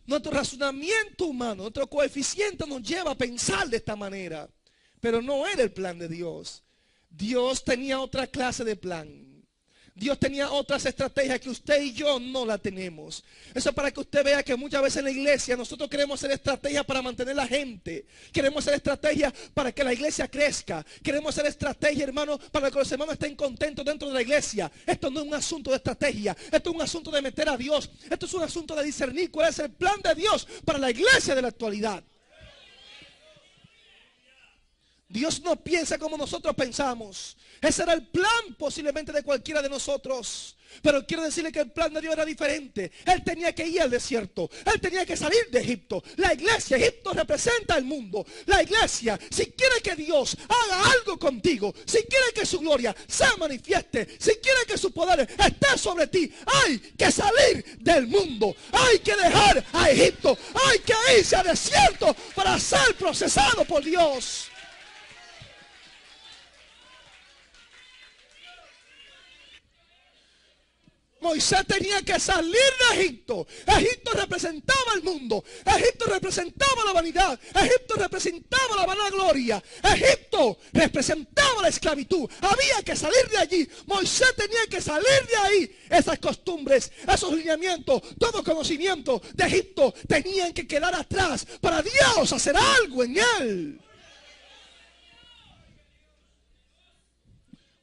Nuestro razonamiento humano, nuestro coeficiente nos lleva a pensar de esta manera. Pero no era el plan de Dios. Dios tenía otra clase de plan. Dios tenía otras estrategias que usted y yo no la tenemos. Eso es para que usted vea que muchas veces en la iglesia nosotros queremos hacer estrategias para mantener la gente. Queremos hacer estrategias para que la iglesia crezca. Queremos hacer estrategias, hermano, para que los hermanos estén contentos dentro de la iglesia. Esto no es un asunto de estrategia. Esto es un asunto de meter a Dios. Esto es un asunto de discernir cuál es el plan de Dios para la iglesia de la actualidad. Dios no piensa como nosotros pensamos. Ese era el plan posiblemente de cualquiera de nosotros. Pero quiero decirle que el plan de Dios era diferente. Él tenía que ir al desierto. Él tenía que salir de Egipto. La iglesia, Egipto representa el mundo. La iglesia, si quiere que Dios haga algo contigo, si quiere que su gloria se manifieste, si quiere que su poder esté sobre ti, hay que salir del mundo. Hay que dejar a Egipto. Hay que irse al desierto para ser procesado por Dios. Moisés tenía que salir de Egipto. Egipto representaba el mundo. Egipto representaba la vanidad. Egipto representaba la vanagloria. Egipto representaba la esclavitud. Había que salir de allí. Moisés tenía que salir de ahí. Esas costumbres, esos lineamientos, todo conocimiento de Egipto tenían que quedar atrás para Dios hacer algo en él.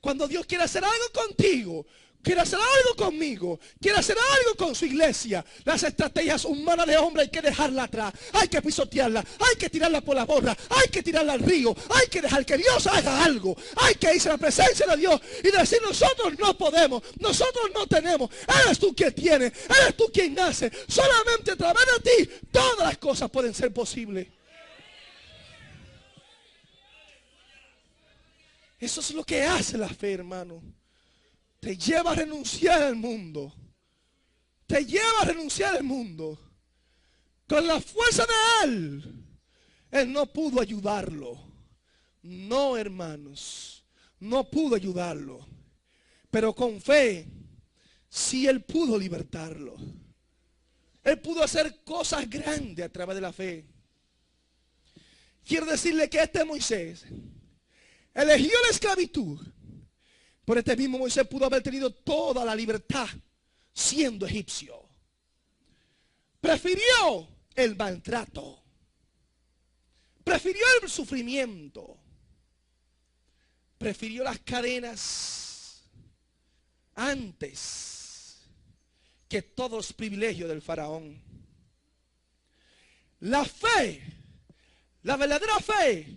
Cuando Dios quiere hacer algo contigo, quiere hacer algo conmigo, quiere hacer algo con su iglesia, las estrategias humanas de hombre hay que dejarla atrás, hay que pisotearla, hay que tirarla por la borda, hay que tirarla al río, hay que dejar que Dios haga algo, hay que irse a la presencia de Dios y decir: nosotros no podemos, nosotros no tenemos, eres tú quien tiene, eres tú quien hace, solamente a través de ti todas las cosas pueden ser posibles. Eso es lo que hace la fe, hermano. Te lleva a renunciar al mundo. Te lleva a renunciar al mundo. Con la fuerza de él, él no pudo ayudarlo. No, hermanos, no pudo ayudarlo. Pero con fe, sí él pudo libertarlo. Él pudo hacer cosas grandes a través de la fe. Quiero decirle que este Moisés eligió la esclavitud. Por este mismo Moisés pudo haber tenido toda la libertad siendo egipcio. Prefirió el maltrato. Prefirió el sufrimiento. Prefirió las cadenas antes que todos los privilegios del faraón. La fe, la verdadera fe,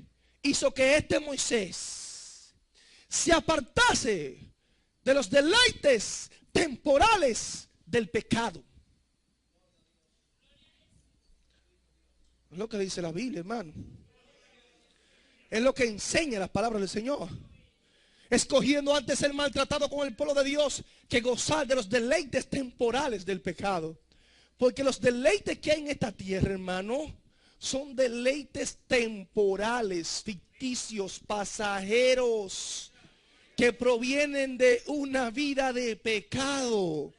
hizo que este Moisés se apartase de los deleites temporales del pecado. Es lo que dice la Biblia, hermano. Es lo que enseña las palabras del Señor. Escogiendo antes ser maltratado con el pueblo de Dios que gozar de los deleites temporales del pecado. Porque los deleites que hay en esta tierra, hermano, son deleites temporales, ficticios, pasajeros, que provienen de una vida de pecado.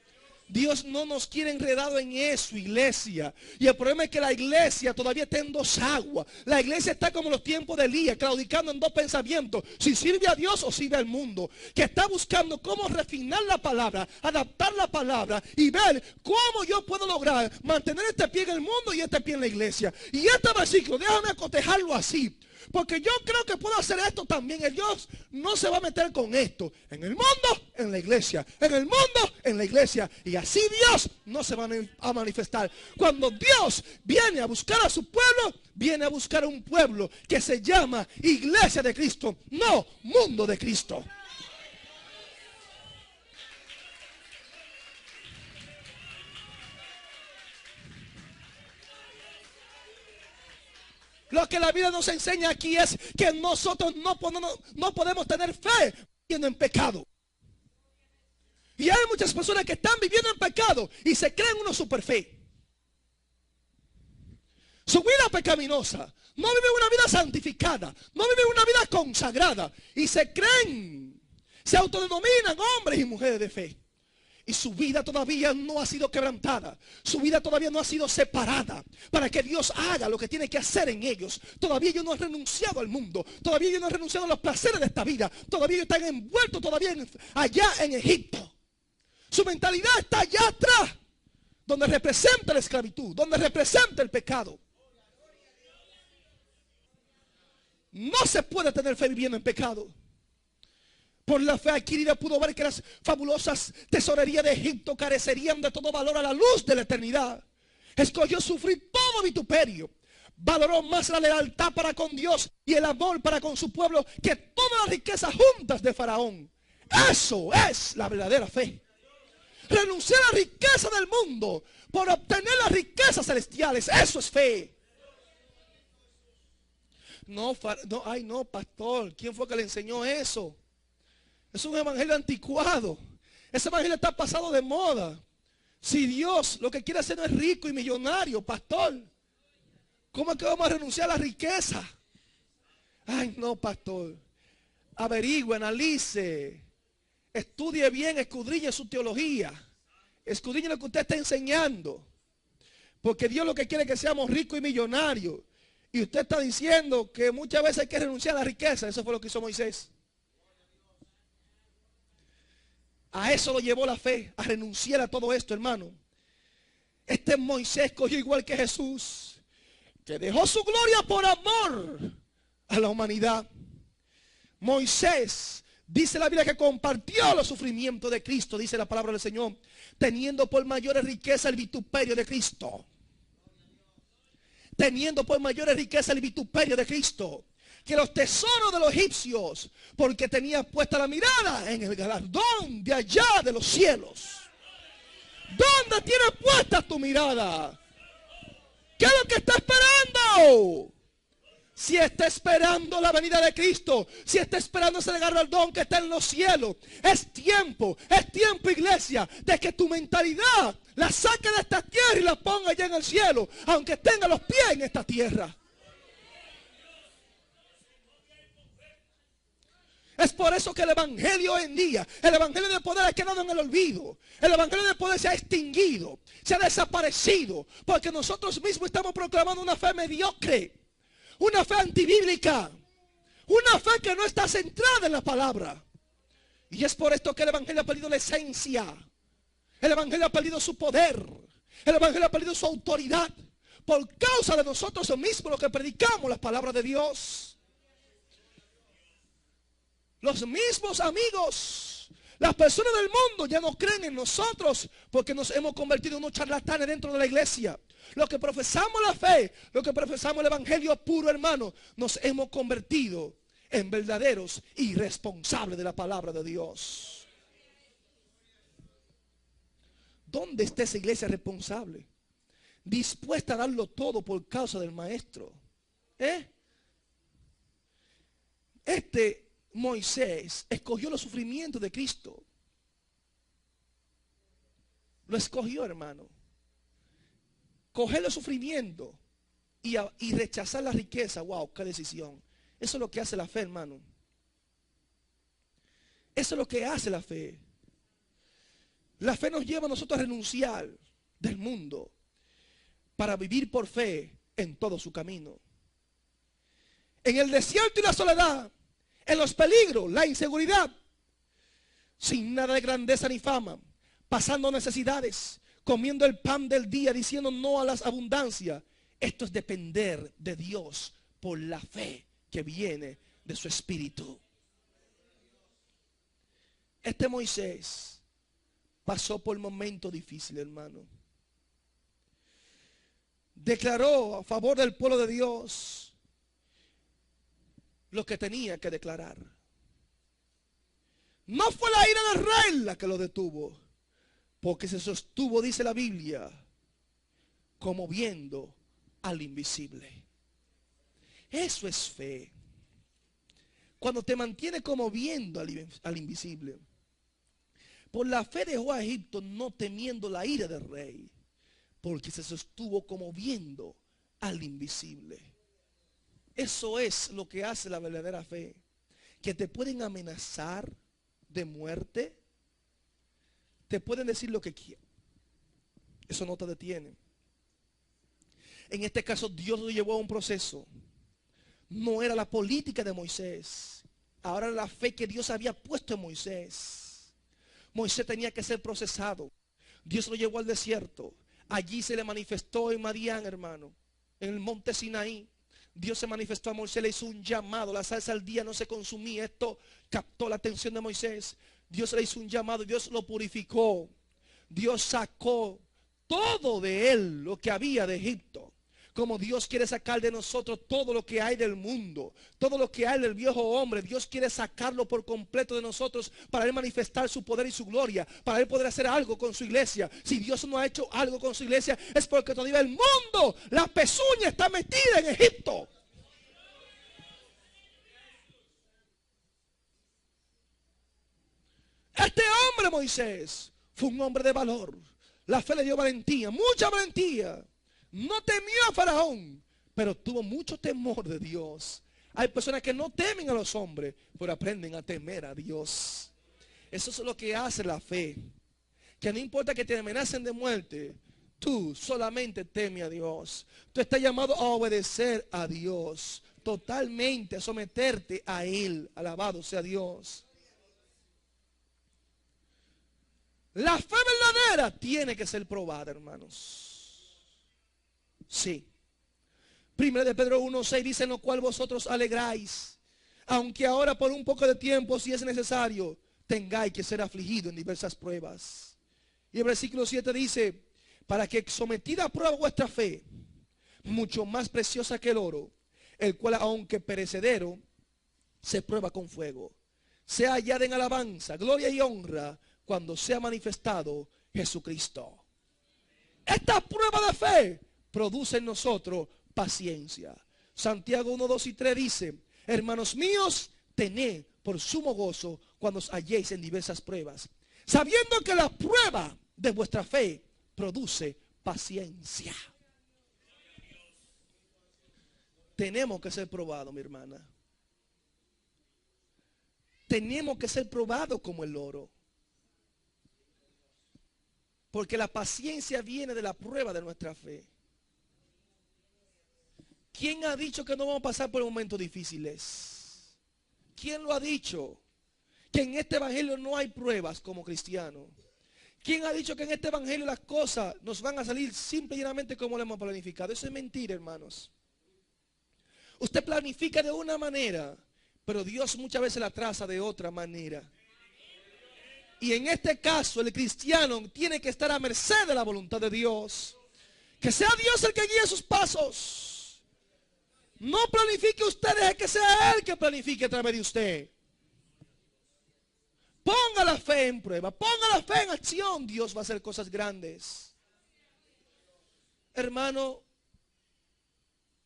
Dios no nos quiere enredado en eso, iglesia. Y el problema es que la iglesia todavía está en dos aguas. La iglesia está como los tiempos de Elías, claudicando en dos pensamientos: si sirve a Dios o sirve al mundo. Que está buscando cómo refinar la palabra, adaptar la palabra y ver cómo yo puedo lograr mantener este pie en el mundo y este pie en la iglesia. Y este versículo, déjame acotejarlo así, porque yo creo que puedo hacer esto también. El Dios no se va a meter con esto. En el mundo, en la iglesia. En el mundo, en la iglesia. Y así Dios no se va a manifestar. Cuando Dios viene a buscar a su pueblo, viene a buscar a un pueblo que se llama iglesia de Cristo, no mundo de Cristo. Lo que la Biblia nos enseña aquí es que nosotros no podemos tener fe viviendo en pecado. Y hay muchas personas que están viviendo en pecado y se creen una super fe. Su vida pecaminosa, no viven una vida santificada, no viven una vida consagrada y se creen, se autodenominan hombres y mujeres de fe. Y su vida todavía no ha sido quebrantada. Su vida todavía no ha sido separada para que Dios haga lo que tiene que hacer en ellos. Todavía ellos no han renunciado al mundo. Todavía ellos no han renunciado a los placeres de esta vida. Todavía ellos están envueltos todavía allá en Egipto. Su mentalidad está allá atrás, donde representa la esclavitud, donde representa el pecado. No se puede tener fe viviendo en pecado. Por la fe adquirida pudo ver que las fabulosas tesorerías de Egipto carecerían de todo valor a la luz de la eternidad. Escogió sufrir todo vituperio, valoró más la lealtad para con Dios y el amor para con su pueblo que todas las riquezas juntas de Faraón. Eso es la verdadera fe. Renunciar a la riqueza del mundo por obtener las riquezas celestiales. Eso es fe. No, ay no, pastor. ¿Quién fue que le enseñó eso? Es un evangelio anticuado. Ese evangelio está pasado de moda. Si Dios lo que quiere hacer no es rico y millonario, pastor, ¿cómo es que vamos a renunciar a la riqueza? Ay no, pastor. Averigüe, analice. Estudie bien, escudriñe su teología. Escudriñe lo que usted está enseñando. Porque Dios lo que quiere es que seamos ricos y millonarios. Y usted está diciendo que muchas veces hay que renunciar a la riqueza. Eso fue lo que hizo Moisés. A eso lo llevó la fe, a renunciar a todo esto, hermano. Este Moisés cogió igual que Jesús, que dejó su gloria por amor a la humanidad. Moisés, dice la Biblia, que compartió los sufrimientos de Cristo, dice la palabra del Señor, teniendo por mayores riqueza el vituperio de Cristo. Teniendo por mayores riqueza el vituperio de Cristo que los tesoros de los egipcios, porque tenía puesta la mirada en el galardón de allá de los cielos. ¿Dónde tienes puesta tu mirada? ¿Qué es lo que está esperando? Si está esperando la venida de Cristo, si está esperando ese galardón que está en los cielos, es tiempo, iglesia, de que tu mentalidad la saque de esta tierra y la ponga allá en el cielo, aunque tenga los pies en esta tierra. Es por eso que el evangelio hoy en día, el evangelio de poder ha quedado en el olvido. El evangelio de poder se ha extinguido, se ha desaparecido, porque nosotros mismos estamos proclamando una fe mediocre, una fe antibíblica, una fe que no está centrada en la palabra. Y es por esto que el evangelio ha perdido la esencia. El evangelio ha perdido su poder. El evangelio ha perdido su autoridad. Por causa de nosotros mismos los que predicamos las palabras de Dios. Los mismos amigos, las personas del mundo ya no creen en nosotros porque nos hemos convertido en unos charlatanes dentro de la iglesia. Los que profesamos la fe, los que profesamos el evangelio puro, hermano, nos hemos convertido en verdaderos irresponsables de la palabra de Dios. ¿Dónde está esa iglesia responsable? Dispuesta a darlo todo por causa del maestro. Moisés escogió los sufrimientos de Cristo. Lo escogió, hermano. Coger los sufrimientos y rechazar la riqueza. Wow, qué decisión. Eso es lo que hace la fe, hermano. Eso es lo que hace la fe. La fe nos lleva a nosotros a renunciar del mundo para vivir por fe en todo su camino. En el desierto y la soledad, en los peligros, la inseguridad, sin nada de grandeza ni fama, pasando necesidades, comiendo el pan del día, diciendo no a las abundancias. Esto es depender de Dios por la fe que viene de su espíritu. Este Moisés pasó por momentos difíciles, hermano. Declaró a favor del pueblo de Dios lo que tenía que declarar. No fue la ira del rey la que lo detuvo, porque se sostuvo, dice la Biblia, como viendo al invisible. Eso es fe. Cuando te mantiene como viendo al invisible. Por la fe dejó a Egipto no temiendo la ira del rey, porque se sostuvo como viendo al invisible. Eso es lo que hace la verdadera fe. Que te pueden amenazar de muerte. Te pueden decir lo que quieran. Eso no te detiene. En este caso Dios lo llevó a un proceso. No era la política de Moisés. Ahora era la fe que Dios había puesto en Moisés. Moisés tenía que ser procesado. Dios lo llevó al desierto. Allí se le manifestó en Madián, hermano. En el monte Sinaí. Dios se manifestó a Moisés, le hizo un llamado. La salsa al día no se consumía. Esto captó la atención de Moisés. Dios le hizo un llamado. Dios lo purificó. Dios sacó todo de él lo que había de Egipto. como Dios quiere sacar de nosotros todo lo que hay del mundo, todo lo que hay del viejo hombre. Dios quiere sacarlo por completo de nosotros para Él manifestar su poder y su gloria, para Él poder hacer algo con su iglesia. Si Dios no ha hecho algo con su iglesia, es porque todavía el mundo, la pezuña está metida en Egipto. Este hombre, Moisés, fue un hombre de valor. La fe le dio valentía, mucha valentía. No temió a Faraón, pero tuvo mucho temor de Dios. Hay personas que no temen a los hombres, pero aprenden a temer a Dios. Eso es lo que hace la fe. Que no importa que te amenacen de muerte, tú solamente teme a Dios. Tú estás llamado a obedecer a Dios totalmente, a someterte a Él. Alabado sea Dios. La fe verdadera tiene que ser probada, hermanos. Sí. Primero de Pedro 1:6 dice: en lo cual vosotros alegráis, aunque ahora por un poco de tiempo, si es necesario, tengáis que ser afligido en diversas pruebas. Y el versículo 7 dice: para que sometida a prueba vuestra fe, mucho más preciosa que el oro, el cual aunque perecedero, se prueba con fuego, sea hallada en alabanza, gloria y honra, cuando sea manifestado Jesucristo. Esta prueba de fe produce en nosotros paciencia. Santiago 1, 2 y 3 dice: hermanos míos, tened por sumo gozo cuando os halléis en diversas pruebas, sabiendo que la prueba de vuestra fe produce paciencia. Tenemos que ser probados, mi hermana. Tenemos que ser probados como el oro. Porque la paciencia viene de la prueba de nuestra fe. ¿Quién ha dicho que no vamos a pasar por momentos difíciles? ¿Quién lo ha dicho? Que en este evangelio no hay pruebas como cristianos. ¿Quién ha dicho que en este evangelio las cosas nos van a salir simple y llanamente como lo hemos planificado? Eso es mentira, hermanos. Usted planifica de una manera, pero Dios muchas veces la traza de otra manera. Y en este caso el cristiano tiene que estar a merced de la voluntad de Dios. Que sea Dios el que guíe sus pasos. No planifique usted, deje que sea Él que planifique a través de usted. Ponga la fe en prueba, ponga la fe en acción. Dios va a hacer cosas grandes. Hermano,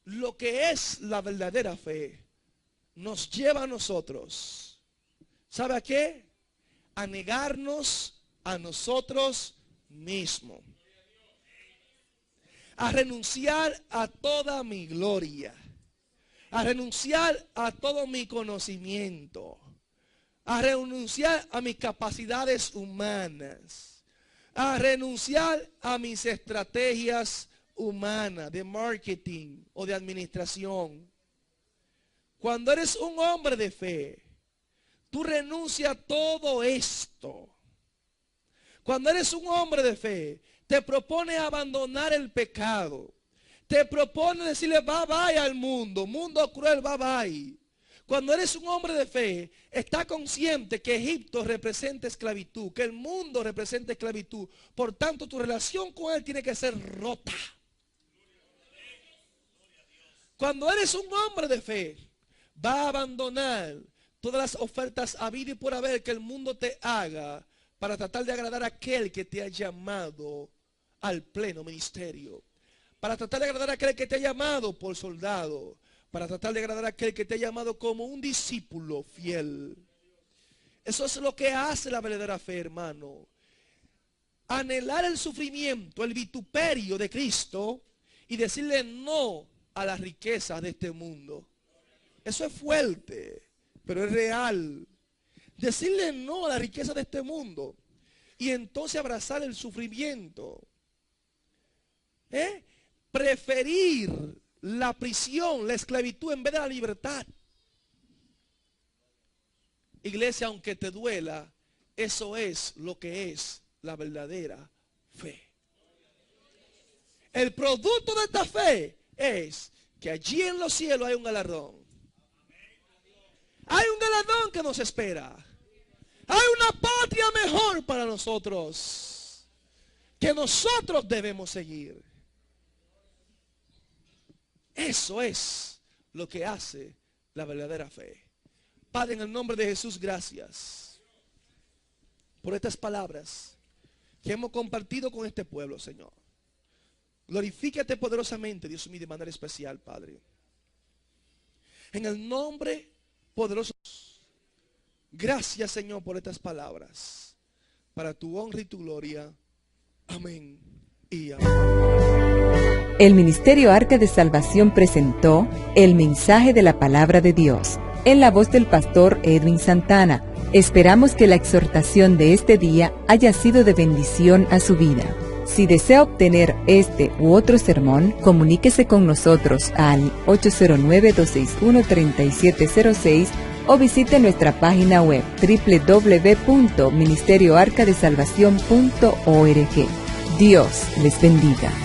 lo que es la verdadera fe nos lleva a nosotros, ¿sabe a qué? A negarnos a nosotros mismos, a renunciar a toda mi gloria, a renunciar a todo mi conocimiento, a renunciar a mis capacidades humanas, a renunciar a mis estrategias humanas de marketing o de administración. Cuando eres un hombre de fe, tú renuncias a todo esto. Cuando eres un hombre de fe, te propone abandonar el pecado. Te propone decirle bye bye al mundo. Mundo cruel, bye bye. Cuando eres un hombre de fe, está consciente que Egipto representa esclavitud, que el mundo representa esclavitud. Por tanto, tu relación con Él tiene que ser rota. Cuando eres un hombre de fe, va a abandonar todas las ofertas habidas y por haber que el mundo te haga para tratar de agradar a aquel que te ha llamado al pleno ministerio, para tratar de agradar a aquel que te ha llamado por soldado, para tratar de agradar a aquel que te ha llamado como un discípulo fiel. Eso es lo que hace la verdadera fe, hermano. Anhelar el sufrimiento, el vituperio de Cristo y decirle no a las riquezas de este mundo. Eso es fuerte, pero es real. Decirle no a la riqueza de este mundo y entonces abrazar el sufrimiento. Preferir la prisión, la esclavitud en vez de la libertad. Iglesia, aunque te duela, eso es lo que es la verdadera fe. El producto de esta fe es que allí en los cielos hay un galardón. Hay un galardón que nos espera. Hay una patria mejor para nosotros que nosotros debemos seguir. Eso es lo que hace la verdadera fe. Padre, en el nombre de Jesús, gracias por estas palabras que hemos compartido con este pueblo, Señor. Glorifícate poderosamente, Dios mío, de manera especial, Padre. En el nombre poderoso. Gracias, Señor, por estas palabras. Para tu honra y tu gloria. Amén y amén. El Ministerio Arca de Salvación presentó el mensaje de la Palabra de Dios, en la voz del pastor Edwin Santana. Esperamos que la exhortación de este día haya sido de bendición a su vida. Si desea obtener este u otro sermón, comuníquese con nosotros al 809-261-3706 o visite nuestra página web www.ministerioarcadesalvacion.org. Dios les bendiga.